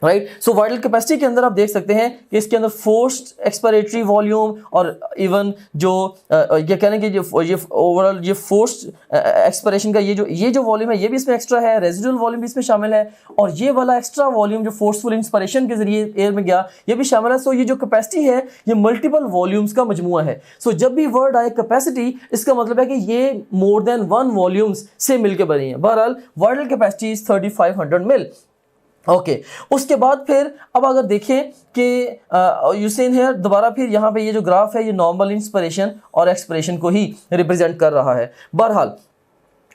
A: right. So vital capacity के अंदर आप देख सकते हैं कि इसके अंदर फोर्स्ड एक्सपायरेटरी वॉल्यूम और इवन जो ये कहने की ये ओवरऑल ये फोर्स्ड एक्सपायरेशन का ये जो वॉल्यूम है ये भी इसमें एक्स्ट्रा है, रेजिडुअल वॉल्यूम भी इसमें शामिल है, और ये वाला एक्स्ट्रा वॉल्यूम जो फोर्सफुल इंस्पायरेशन के जरिए एयर में गया ये भी शामिल है। सो ये जो कैपेसिटी है ये मल्टीपल वॉल्यूम्स का मजमुआ है। सो जब भी वर्ड आए कैपेसिटी, इसका मतलब है कि ये मोर देन वन वॉल्यूम्स से मिलकर बनी है। बहरहाल vital capacity is 3500 mill. Okay उसके बाद फिर अब अगर देखें कि यूसेन हेयर दोबारा फिर यहाँ पे ये जो ग्राफ है ये नॉर्मल इंस्पिरेशन और एक्सपिरेशन को ही रिप्रेजेंट कर रहा है। बहरहाल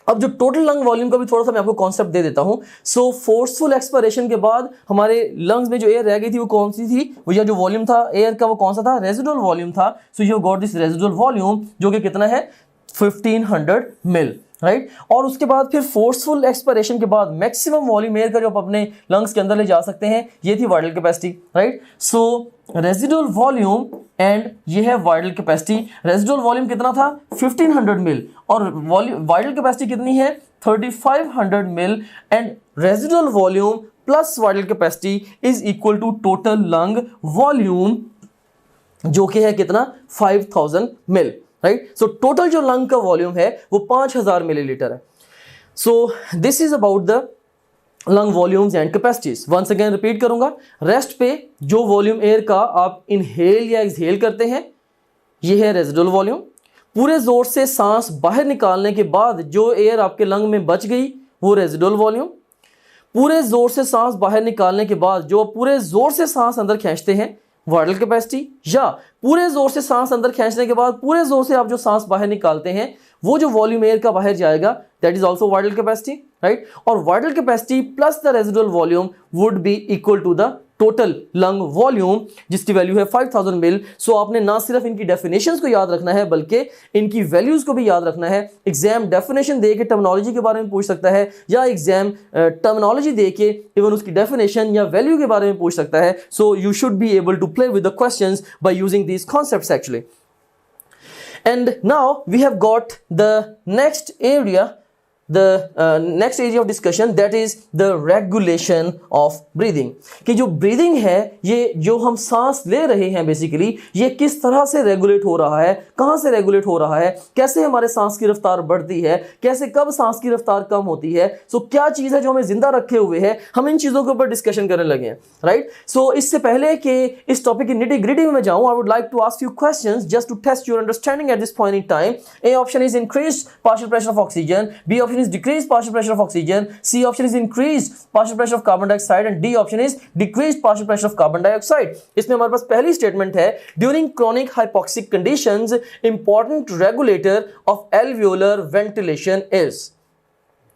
A: अब जो टोटल लंग वॉल्यूम का भी थोड़ा सा मैं आपको कॉन्सेप्ट दे देता हूँ। सो फोर्सफुल एक्सपिरेशन के बाद हमारे लंग्स में जो एयर रह गई थी वो कौन सी थी, वो यह जो वॉल्यूम था एयर का वो कौन सा था, रेजिडुअल वॉल्यूम था। So you got this residual volume जो कि कितना है 1500 मिल, राइट। और उसके बाद फिर फोर्सफुल एक्सपिरेशन के बाद मैक्सिमम वॉल्यूम एयर का जो आप अपने लंग्स के अंदर ले जा सकते हैं ये थी vital capacity, right. So residual volume and ये है वाइटल कैपेसिटी। रेजिडुअल वॉल्यूम कितना था 1500 मिल और वाइटल कैपेसिटी कितनी है 3500 mil, and residual volume plus vital capacity is equal to total lung volume जो कि है कितना 5000 मिल, राइट। सो टोटल जो लंग का वॉल्यूम है वो 5000 मिलीलीटर है। So this is about the lung volumes and capacities. Once again repeat करूंगा, रेस्ट पे जो वॉल्यूम एयर का आप इनहेल या एक्सहेल करते हैं ये है रेजिडुअल वॉल्यूम। पूरे जोर से सांस बाहर निकालने के बाद जो एयर आपके लंग में बच गई वो रेजिडुअल वॉल्यूम। पूरे जोर से सांस बाहर निकालने के बाद जो पूरे जोर से सांस अंदर खींचते हैं वाइटल कैपेसिटी, या पूरे जोर से सांस अंदर खींचने के बाद पूरे जोर से आप जो सांस बाहर निकालते हैं वो जो वॉल्यूम एयर का बाहर जाएगा that is also vital capacity, right. और vital capacity plus the residual volume would be equal to the total lung volume जिसकी वैल्यू है 5000 मिल। सो आपने ना सिर्फ इनकी डेफिनेशंस को याद रखना है बल्कि इनकी वैल्यूज को भी याद रखना है। एग्जाम डेफिनेशन दे के टर्मिनोलॉजी के बारे में पूछ सकता है, या एग्जाम टर्मिनोलॉजी दे के इवन उसकी डेफिनेशन या वैल्यू के बारे में पूछ सकता है। So you should be able to play with the questions by using these concepts actually. And now we have got the next area of discussion, that is the regulation of breathing। कि जो breathing है ये जो हम सांस ले रहे हैं बेसिकली ये किस तरह से रेगुलेट हो रहा है, कहाँ से रेगुलेट हो रहा है, कैसे हमारे सांस की रफ्तार बढ़ती है, कैसे कब सांस की रफ्तार कम होती है। सो क्या चीज़ है जो हमें जिंदा रखे हुए है, हम इन चीज़ों के ऊपर डिस्कशन करने लगे हैं, राइट। सो इससे पहले कि इस टॉपिक की निटी ग्रिटी में मैं जाऊँ, I would like to ask you questions just to test your understanding at this point in time. A option is increase partial pressure of oxygen, B option is decreased partial pressure of oxygen, C option is increased partial pressure of carbon dioxide, and D option is decreased partial pressure of carbon dioxide। इसमें हमारे पास पहली स्टेटमेंट है during chronic hypoxic conditions important regulator of alveolar ventilation is।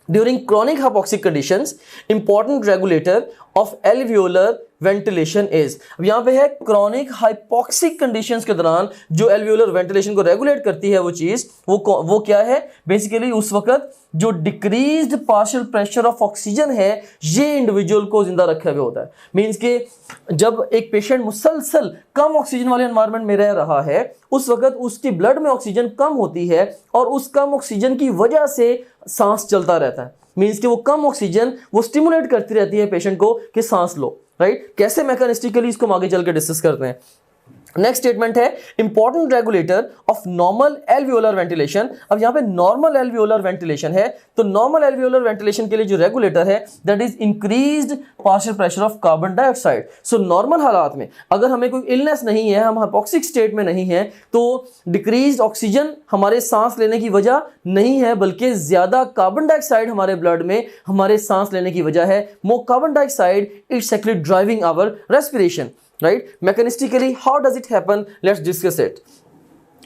A: During chronic hypoxic conditions important regulator of alveolar ventilation is. अब यहाँ पे है क्रॉनिक हाइपोक्सिक कंडीशंस के दौरान जो एल्वियोलर वेंटिलेशन को रेगुलेट करती है वो चीज वो क्या है, बेसिकली उस वक्त जो decreased partial pressure of oxygen है ये इंडिविजुअल को जिंदा रखे हुए होता है। मींस के जब एक पेशेंट मुसलसल कम ऑक्सीजन वाले एनवायरनमेंट में रह रहा है उस वक्त उसकी ब्लड में ऑक्सीजन कम होती है और उस कम ऑक्सीजन की वजह से सांस चलता रहता है। मींस कि वो कम ऑक्सीजन वो स्टिमुलेट करती रहती है पेशेंट को कि सांस लो, राइट। कैसे मैकेनिस्टिकली इसको हम आगे चल के डिस्कस करते हैं। नेक्स्ट स्टेटमेंट है important regulator of normal alveolar ventilation. अब यहाँ पे नॉर्मल एल्वियोलर वेंटिलेशन है तो नॉर्मल एल्वियोलर वेंटिलेशन के लिए जो रेगुलेटर है that is increased partial pressure of carbon dioxide. So normal हालात में अगर हमें कोई इलनेस नहीं है, हम हाइपोक्सिक स्टेट में नहीं है, तो डिक्रीज्ड ऑक्सीजन हमारे सांस लेने की वजह नहीं है बल्कि ज्यादा कार्बन डाइऑक्साइड हमारे ब्लड में हमारे सांस लेने की वजह है। More carbon dioxide it's actually driving our respiration, right? Mechanistically, how does it happen? Let's discuss it.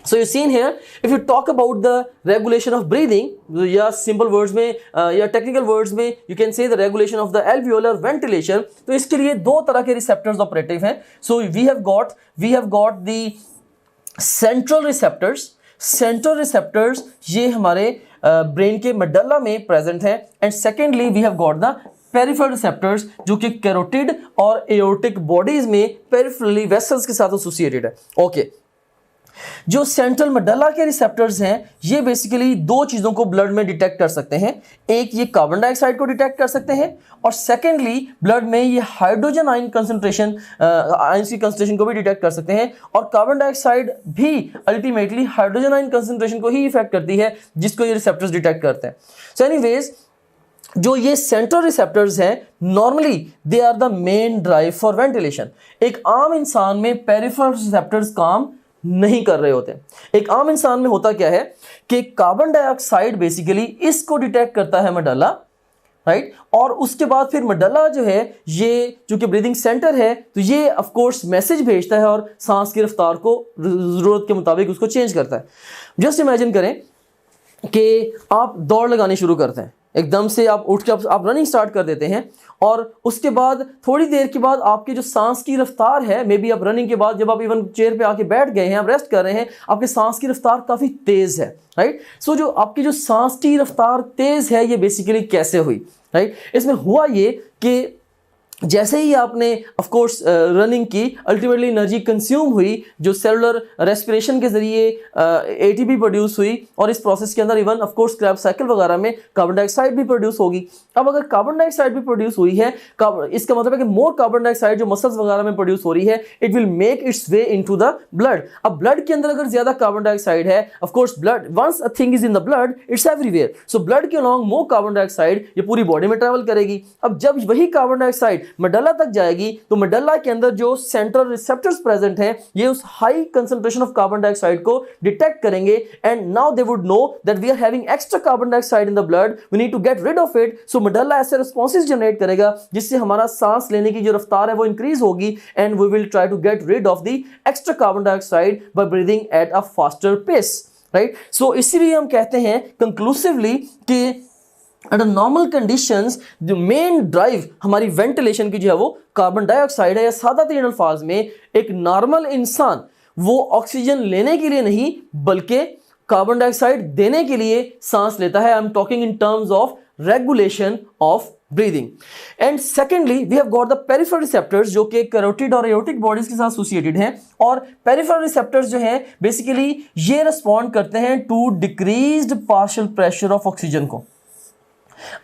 A: So you've seen here, if you talk about the regulation of breathing, या simple words में या technical words में you can say the regulation of the alveolar ventilation। तो इसके लिए दो तरह के receptors operative हैं। So we have got the central receptors। Central receptors ये हमारे ब्रेन के मेडल्ला में प्रेजेंट है, and secondly we have got the peripheral receptors जो कि कैरोटिड और एओर्टिक बॉडीज में पेरिफेरली वेसल्स के साथ एसोसिएटेड है। ओके, जो सेंट्रल मेडल्ला के रिसेप्टर्स हैं ये बेसिकली दो चीज़ों को ब्लड में डिटेक्ट कर सकते हैं। एक ये कार्बन डाइऑक्साइड को डिटेक्ट कर सकते हैं, और सेकेंडली ब्लड में ये हाइड्रोजन आयन कंसंट्रेशन आयंस की कंसंट्रेशन को भी डिटेक्ट कर सकते हैं। और कार्बन डाइऑक्साइड भी अल्टीमेटली हाइड्रोजन आयन कंसंट्रेशन को ही इफेक्ट करती है जिसको ये रिसेप्टर्स डिटेक्ट करते हैं। सो एनीवेज, जो ये सेंट्रल रिसेप्टर्स हैं normally they are the main drive for ventilation. एक आम इंसान में पेरिफेरल रिसेप्टर्स काम नहीं कर रहे होते। एक आम इंसान में होता क्या है कि कार्बन डाइऑक्साइड बेसिकली इसको डिटेक्ट करता है मेडल्ला, राइट, और उसके बाद फिर मेडल्ला जो है ये जो कि ब्रीदिंग सेंटर है तो ये ऑफ कोर्स मैसेज भेजता है और सांस की रफ्तार को जरूरत के मुताबिक उसको चेंज करता है। जस्ट इमेजिन करें कि आप दौड़ लगानी शुरू करते हैं, एकदम से आप उठ के आप रनिंग स्टार्ट कर देते हैं, और उसके बाद थोड़ी देर के बाद आपकी जो सांस की रफ्तार है, मे बी आप रनिंग के बाद जब आप इवन चेयर पे आके बैठ गए हैं, आप रेस्ट कर रहे हैं, आपके सांस की रफ्तार काफ़ी तेज़ है, राइट। सो जो आपकी जो सांस की रफ्तार तेज़ है ये बेसिकली कैसे हुई, राइट। इसमें हुआ ये कि जैसे ही आपने ऑफ कोर्स रनिंग की, अल्टीमेटली एनर्जी कंज्यूम हुई जो सेलुलर रेस्पिरेशन के जरिए एटीपी प्रोड्यूस हुई, और इस प्रोसेस के अंदर even of course crabs cycle वगैरह में कार्बन डाइऑक्साइड भी प्रोड्यूस होगी। अब अगर कार्बन डाइऑक्साइड भी प्रोड्यूस हुई है, इसका मतलब है कि मोर कार्बन डाइऑक्साइड जो मसल्स वगैरह में प्रोड्यूस हो रही है, it will make its way into the blood. अब ब्लड के अंदर अगर ज्यादा कार्बन डाइऑक्साइड है, of course blood once a thing is in the blood it's everywhere, so blood के अलोंग मोर कार्बन डाइऑक्साइड ये पूरी बॉडी में ट्रेवल करेगी। अब जब वही कार्बन डाइऑक्साइड मेडल्ला तक जाएगी तो मेडल्ला के अंदर जो सेंट्रल रिसेप्टर्स प्रेजेंट हैं ये उस high concentration of carbon dioxide को डिटेक्ट करेंगे, and now they would know that we are having extra carbon dioxide in the blood, we need to get rid of it. So medulla ऐसे रिस्पॉन्सेस जनरेट करेगा जिससे हमारा सांस लेने की जो रफ्तार है वो इंक्रीज होगी, and we will try to get rid of the extra carbon dioxide by breathing at a faster pace, right. So इसीलिए हम कहते हैं कंक्लूसिवली कि अंडर नॉर्मल कंडीशंस जो मेन ड्राइव हमारी वेंटिलेशन की जो है वो कार्बन डाइऑक्साइड है, या सादा तरीन अल्फाज में एक नॉर्मल इंसान वो ऑक्सीजन लेने के लिए नहीं बल्कि कार्बन डाइऑक्साइड देने के लिए सांस लेता है। I am talking in terms of regulation of breathing. And secondly we have got the peripheral receptors जो कि कैरोटिड और एओर्टिक बॉडीज के साथ एसोसिएटेड हैं, और पेरिफेरल रिसेप्टर्स जो हैं बेसिकली ये रिस्पॉन्ड करते हैं to decreased partial pressure of oxygen को।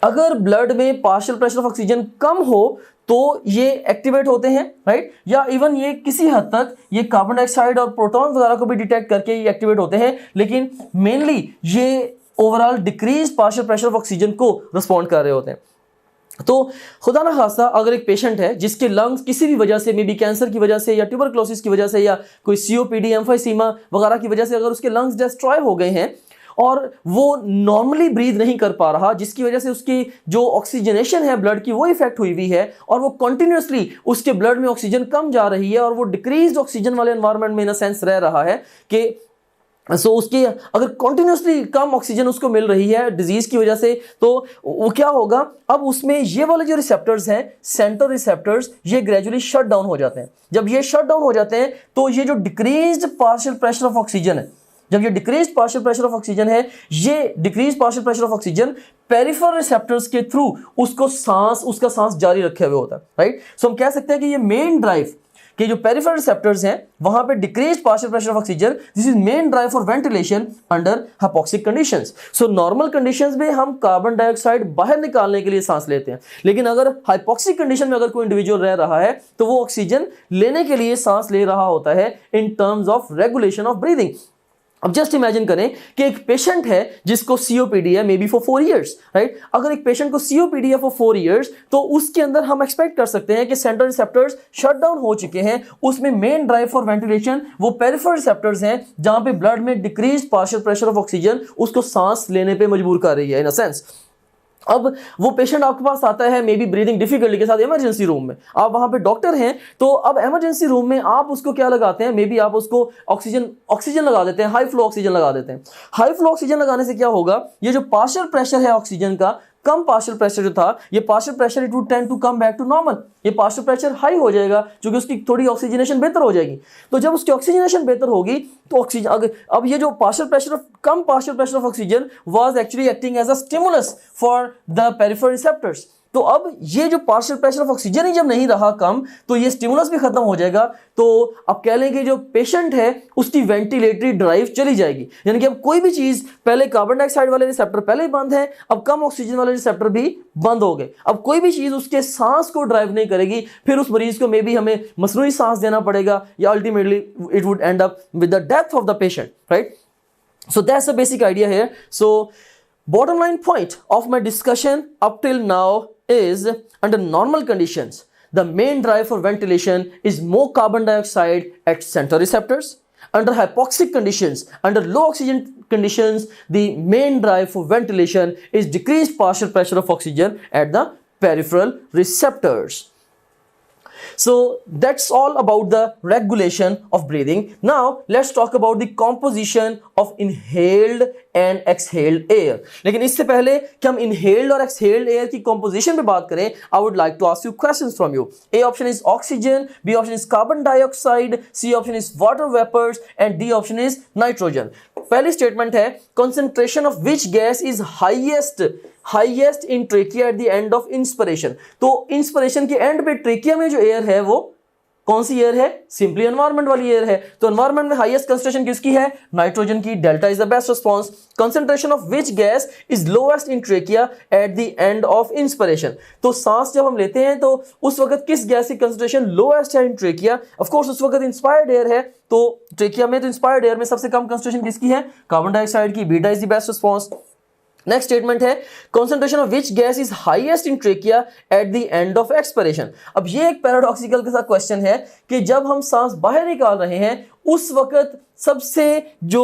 A: अगर ब्लड में पार्शियल प्रेशर ऑफ ऑक्सीजन कम हो तो ये एक्टिवेट होते हैं, राइट, या इवन ये किसी हद तक ये कार्बन डाइऑक्साइड और प्रोटॉन वगैरह को भी डिटेक्ट करके ये एक्टिवेट होते हैं, लेकिन मेनली ये overall decrease partial pressure of oxygen को रिस्पॉन्ड कर रहे होते हैं। तो खुदा ना खास्ता अगर एक पेशेंट है जिसके लंग्स किसी भी वजह से, मे बी कैंसर की वजह से या ट्यूबरक्लोसिस की वजह से या कोई सीओपीडी एम्फाइसीमा वगैरह की वजह से अगर उसके लंग्स डिस्ट्रॉय हो गए हैं और वो नॉर्मली ब्रीथ नहीं कर पा रहा, जिसकी वजह से उसकी जो ऑक्सीजनेशन है ब्लड की वो इफेक्ट हुई हुई है, और वो कंटिन्यूसली उसके ब्लड में ऑक्सीजन कम जा रही है और वो डिक्रीज ऑक्सीजन वाले एनवायरनमेंट में इन अ सेंस रह रहा है कि उसकी अगर कंटिन्यूसली कम ऑक्सीजन उसको मिल रही है डिजीज की वजह से, तो वो क्या होगा, अब उसमें ये वाले जो रिसेप्टर्स हैं सेंट्रल रिसेप्टर्स ये ग्रेजुअली शट डाउन हो जाते हैं। जब ये शट डाउन हो जाते हैं तो ये जो decreased partial pressure of oxygen है, जब ये decrease partial pressure of oxygen है, ये decrease partial pressure of oxygen peripheral receptors के थ्रू उसका सांस जारी रखे हुए होता है, राइट। सो हम कह सकते हैं कि ये मेन ड्राइव कि जो पेरिफेरल रिसेप्टर्स हैं वहां पे decrease partial pressure of oxygen, this is main drive for ventilation under hypoxic conditions. So normal conditions में हम कार्बन डाइऑक्साइड बाहर निकालने के लिए सांस लेते हैं, लेकिन अगर हाइपोक्सिक कंडीशन में अगर कोई इंडिविजुअल रह रहा है तो वो ऑक्सीजन लेने के लिए सांस ले रहा होता है इन terms of regulation of breathing. अब जस्ट इमेजिन करें कि एक पेशेंट है जिसको सीओपीडी है may be for 4 years, right. अगर एक पेशेंट को सीओपीडी है फॉर 4 इयर्स तो उसके अंदर हम एक्सपेक्ट कर सकते हैं कि सेंट्रल रिसेप्टर्स शट डाउन हो चुके हैं, उसमें मेन ड्राइव फॉर वेंटिलेशन वो पेरिफेरल रिसेप्टर्स हैं जहां पे ब्लड में decrease partial pressure of oxygen उसको सांस लेने पे मजबूर कर रही है इन अ सेंस। अब वो पेशेंट आपके पास आता है मे बी ब्रीदिंग डिफिकल्टी के साथ इमरजेंसी रूम में, आप वहां पे डॉक्टर हैं, तो अब इमरजेंसी रूम में आप उसको क्या लगाते हैं, मे बी आप उसको ऑक्सीजन लगा देते हैं, हाई फ्लो ऑक्सीजन लगा देते हैं। हाई फ्लो ऑक्सीजन लगाने से क्या होगा, ये जो पार्शियल प्रेशर है ऑक्सीजन का कम पार्शियल प्रेशर जो था, ये partial pressure it would tend to come back to normal, ये पार्शियल प्रेशर हाई हो जाएगा क्योंकि उसकी थोड़ी ऑक्सीजनेशन बेहतर हो जाएगी। तो जब उसकी ऑक्सीजनेशन बेहतर होगी तो ऑक्सीजन, अब ये जो पार्शियल प्रेशर कम partial pressure of oxygen was actually acting as a stimulus for the peripheral receptors. तो अब ये जो पार्शियल प्रेशर ऑफ ऑक्सीजन ही जब नहीं रहा कम तो ये स्टिमुलस भी खत्म हो जाएगा। तो अब कह लें कि जो पेशेंट है उसकी वेंटिलेटरी ड्राइव चली जाएगी, यानी कि अब कोई भी चीज, पहले कार्बन डाइऑक्साइड वाले रिसेप्टर पहले ही बंद है, अब कम ऑक्सीजन वाले रिसेप्टर भी बंद हो गए। अब कोई भी चीज उसके सांस को ड्राइव नहीं करेगी, फिर उस मरीज को मे बी हमें मसनूई सांस देना पड़ेगा या ultimately it would and up with the death of the patient, right. So that's the basic idea here. So bottom line point of my discussion up till now is, under normal conditions, the main drive for ventilation is more carbon dioxide at central receptors. Under hypoxic conditions, under low oxygen conditions, the main drive for ventilation is decreased partial pressure of oxygen at the peripheral receptors. So that's all about the regulation of breathing. Now let's talk about the composition of inhaled and exhaled air. लेकिन इससे पहले कि हम inhaled और exhaled air की composition पे बात करें, I would like to ask you questions from you. A option is oxygen, B option is carbon dioxide, C option is water vapors, and D option is nitrogen. पहली स्टेटमेंट है concentration of which gas is highest in trachea at the end of inspiration. तो इंस्पिरेशन के एंड पे ट्रेकिया में जो एयर है वो कौन सी एयर है? सिंपली एनवायरमेंट वाली एयर है। तो एनवायरमेंट में हाईएस्ट कंसंट्रेशन किसकी है? नाइट्रोजन की। Delta is the best response. Concentration of which gas is lowest in trachea at the end of inspiration. तो सांस जब हम लेते हैं तो उस वक्त किस गैस की कंसंट्रेशन लोएस्ट है इन ट्रेकिया? ऑफ कोर्स उस वक्त इंस्पायर्ड एयर है, तो ट्रेकिया में तो इंस्पायर्ड एयर में सबसे कम कंसंट्रेशन किसकी है? कार्बन डाइऑक्साइड की। Beta is the best response. Next statement है concentration of which gas is highest in trachea at the end of expiration. अब ये एक पैराडॉक्सिकल के साथ क्वेश्चन है कि जब हम सांस बाहर निकाल रहे हैं उस वक्त सबसे जो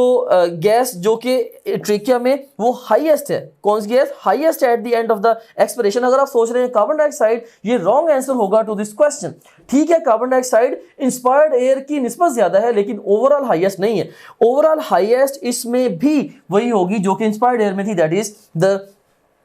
A: गैस जो कि ट्रेकिया में वो हाईएस्ट है, कौन सी gas? Highest at the end of the expiration. अगर आप सोच रहे हैं कार्बन डाइऑक्साइड, ये रॉन्ग आंसर होगा टू दिस क्वेश्चन। ठीक है, कार्बन डाइऑक्साइड इंस्पायर्ड एयर की निस्बत ज्यादा है लेकिन ओवरऑल हाईएस्ट नहीं है। ओवरऑल हाईएस्ट इसमें भी वही होगी जो कि इंस्पायर्ड एयर में थी, that is the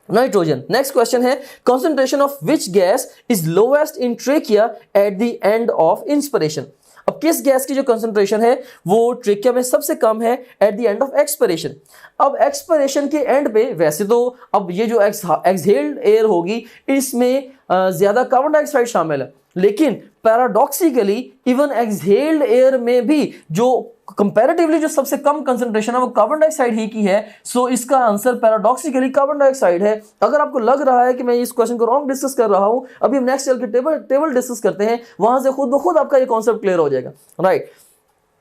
A: nitrogen. Next question है concentration of which gas is lowest in trachea at the end of inspiration. अब किस गैस की जो कंसंट्रेशन है वो ट्रेकिया में सबसे कम है at the end of expiration. अब एक्सपिरेशन के एंड पे वैसे तो अब ये जो एक्सहेल्ड एयर होगी इसमें ज्यादा कार्बन डाइऑक्साइड शामिल है, लेकिन पैराडॉक्सिकली इवन एक्सहेल्ड एयर में भी जो कंपैरेटिवली जो सबसे कम कंसंट्रेशन है वो कार्बन डाइऑक्साइड ही की है। सो इसका आंसर पैराडॉक्सिकली कार्बन डाइऑक्साइड है। अगर आपको लग रहा है कि मैं इस क्वेश्चन को रॉन्ग डिस्कस कर रहा हूं, अभी हम नेक्स्ट चल के टेबल डिस्कस करते हैं, वहां से खुद ब खुद आपका ये कॉन्सेप्ट क्लियर हो जाएगा, राइट।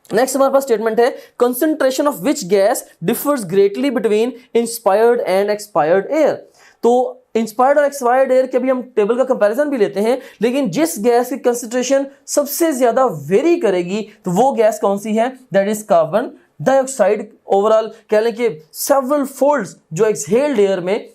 A: नेक्स्ट हमारे पास स्टेटमेंट है concentration of which gas differs greatly between inspired and expired air. तो इंस्पायर्ड और एक्सपायर्ड एयर के भी हम टेबल का कंपैरिजन भी लेते हैं, लेकिन जिस गैस की कंसंट्रेशन सबसे ज्यादा वेरी करेगी तो वो गैस कौन सी है? That is carbon dioxide. Overall कह लें कि सेवरल फोल्ड्स जो एक्सहेल्ड एयर में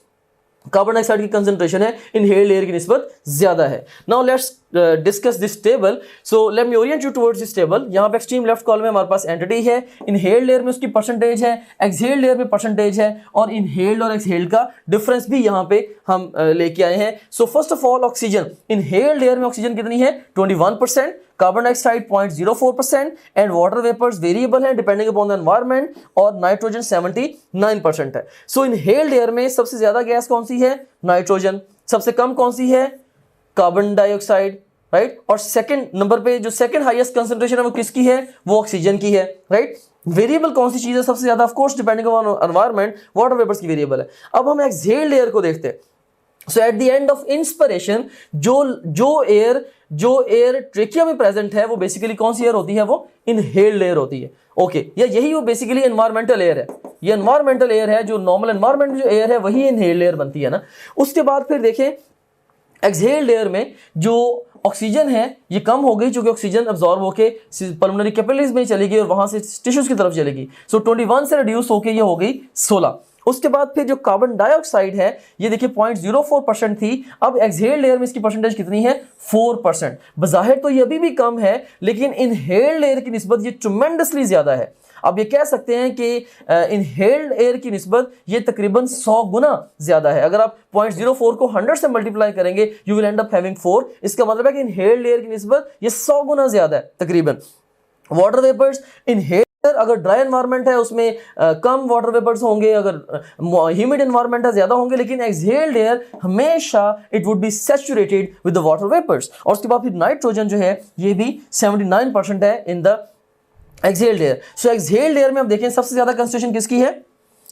A: कार्बन डाइऑक्साइड की कंसंट्रेशन है इनहेल्ड एयर की निस्बत ज्यादा है। Now let's discuss this table. So let me Orient you towards this table. यहाँ पे एक्सट्रीम लेफ्ट कॉलम में हमारे पास एंटिटी है, इनहेल्ड एयर में उसकी परसेंटेज है, एक्सहेल्ड एयर में परसेंटेज है, और इनहेल्ड और एक्सहेल्ड का डिफरेंस भी यहाँ पे हम लेके आए हैं। So first of all oxygen, inhaled air में ऑक्सीजन कितनी है? 21%, carbon dioxide 0.04% and water vapours variable है डिपेंडिंग अपॉन द एनवायरनमेंट, और नाइट्रोजन 79% है। सो इनहेल्ड एयर में सबसे ज्यादा गैस कौन सी है? नाइट्रोजन। सबसे कम कौन सी है? Carbon dioxide, right. और सेकंड नंबर पे जो सेकंड हाईएस्ट कंसंट्रेशन है वो किसकी है? वो ऑक्सीजन की है, राइट। वेरिएबल कौन सी चीज है सबसे ज्यादा? Of course depending upon environment water vapours की वेरिएबल है। अब हम एक्सहेल्ड एयर को देखते हैं। So at the end of inspiration जो एयर ट्रेकिया में प्रेजेंट है वो बेसिकली कौन सी एयर होती है? वो इनहेल्ड एयर होती है, ओके। या यही वो बेसिकली एनवायरमेंटल एयर है। ये एनवायरमेंटल एयर है, जो नॉर्मल एनवायरमेंट में जो एयर है वही इनहेल्ड एयर बनती है ना। उसके बाद फिर देखें एक्सहेल्ड एयर में जो ऑक्सीजन है ये कम हो गई, क्योंकि ऑक्सीजन अब्सॉर्ब होके पल्मोनरी कैपिलरीज में चली गई और वहां से टिश्यूज की तरफ चलेगी। सो 21 से रिड्यूस होके ये हो गई 16। उसके बाद फिर जो कार्बन डाइऑक्साइड है ये देखिए 0.04% थी, अब एक्सहेल्ड एयर में इसकी परसेंटेज कितनी है? 4%। बज़ाहिर तो ये अभी भी कम है, लेकिन इनहेल्ड एयर की निस्बत ये ट्रेमेंडसली ज्यादा है। आप ये कह सकते हैं कि इनहेल्ड एयर की निस्बत ये तकरीबन 100 गुना ज़्यादा है। अगर आप 0.04 को 100 से मल्टीप्लाई करेंगे you will end up having 4। इसका मतलब है कि इनहेल्ड एयर की निस्बत ये 100 गुना ज़्यादा है तकरीबन। वाटर वेपर्स इनहेल्ड, अगर ड्राई एनवायरनमेंट है उसमें कम वाटर वेपर्स होंगे, अगर ह्यूमिड एनवायरनमेंट है ज्यादा होंगे, लेकिन एक्सहेल्ड एयर हमेशा it would be saturated with the water vapours. और उसके बाद फिर नाइट्रोजन जो है ये भी 79% है in the exhaled air. So exhaled air में आप देखें सबसे ज्यादा कंसंट्रेशन किसकी है?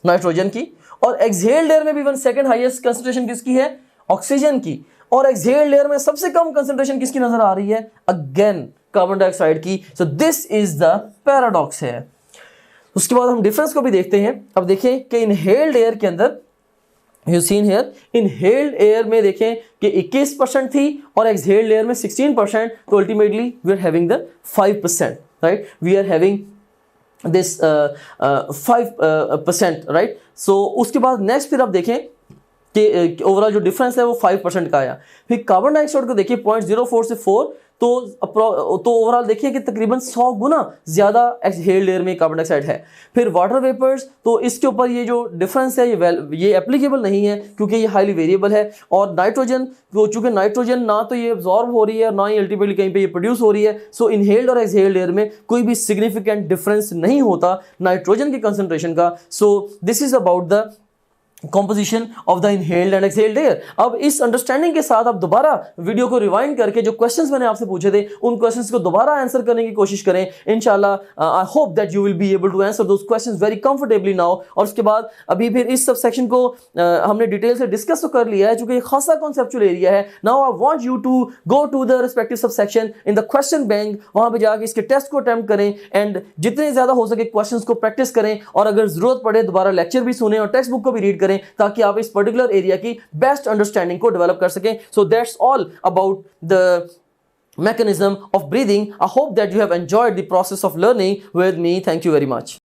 A: नाइट्रोजन की। और एक्सहेल्ड एयर में भी 2nd हाईएस्ट कंसंट्रेशन किसकी है? ऑक्सीजन की। और एक्सहेल्ड एयर में सबसे कम कंसंट्रेशन किसकी नजर आ रही है? अगेन कार्बन डाइऑक्साइड की। सो दिस इज द पैराडॉक्स है। उसके बाद हम डिफरेंस को भी देखते हैं। अब देखें कि इनहेल्ड एयर के अंदर you seen here, inhaled air में देखें कि 21% थी और एक्सहेल्ड एयर में 16%। तो ultimately we are having the 5%, right? We are having this 5%, right? So उसके बाद नेक्स्ट फिर आप देखें कि ओवरऑल जो डिफरेंस है वो 5% का आया। फिर कार्बन डाइऑक्साइड को देखिए 0.04 से 4, तो ओवरऑल देखिए कि तकरीबन 100 गुना ज़्यादा एक्सहेल्ड एयर में कार्बन डाइऑक्साइड है। फिर वाटर वेपर्स, तो इसके ऊपर ये जो डिफरेंस है ये एप्लीकेबल नहीं है क्योंकि ये हाईली वेरिएबल है। और नाइट्रोजन, तो चूंकि नाइट्रोजन ना तो ये एब्जॉर्ब हो रही है ना ही अल्टीमेटली कहीं पे ये प्रोड्यूस हो रही है, सो इनहेल्ड और एक्सहेल्ड एयर में कोई भी सिग्निफिकेंट डिफरेंस नहीं होता नाइट्रोजन की कंसंट्रेशन का। सो this is about the composition of the inhaled and exhaled air. अब इस अंडरस्टैंडिंग के साथ आप दोबारा वीडियो को रिवाइंड करके जो क्वेश्चंस मैंने आपसे पूछे थे उन क्वेश्चंस को दोबारा आंसर करने की कोशिश करें। इंशाल्लाह I hope that you will be able to answer those questions very comfortably now. और उसके बाद अभी फिर इस सब सेक्शन को हमने डिटेल से डिस्कस तो कर लिया है, चूंकि ये खासा कॉन्सेप्चुअल एरिया है। Now I want you to go to the respective sub section in the question bank, वहां पे जाके इसके टेस्ट को अटेम्प्ट करें एंड जितने ज्यादा हो सके क्वेश्चंस को प्रैक्टिस करें। और अगर जरूरत पड़े दोबारा लेक्चर भी सुने और टेक्स्ट बुक को भी रीड करें ताकि आप पर्टिकुलर एरिया की बेस्ट अंडरस्टैंडिंग को डेवलप कर सकें। So that's all about the mechanism of breathing. I hope that you have enjoyed the process of learning with me. Thank you very much.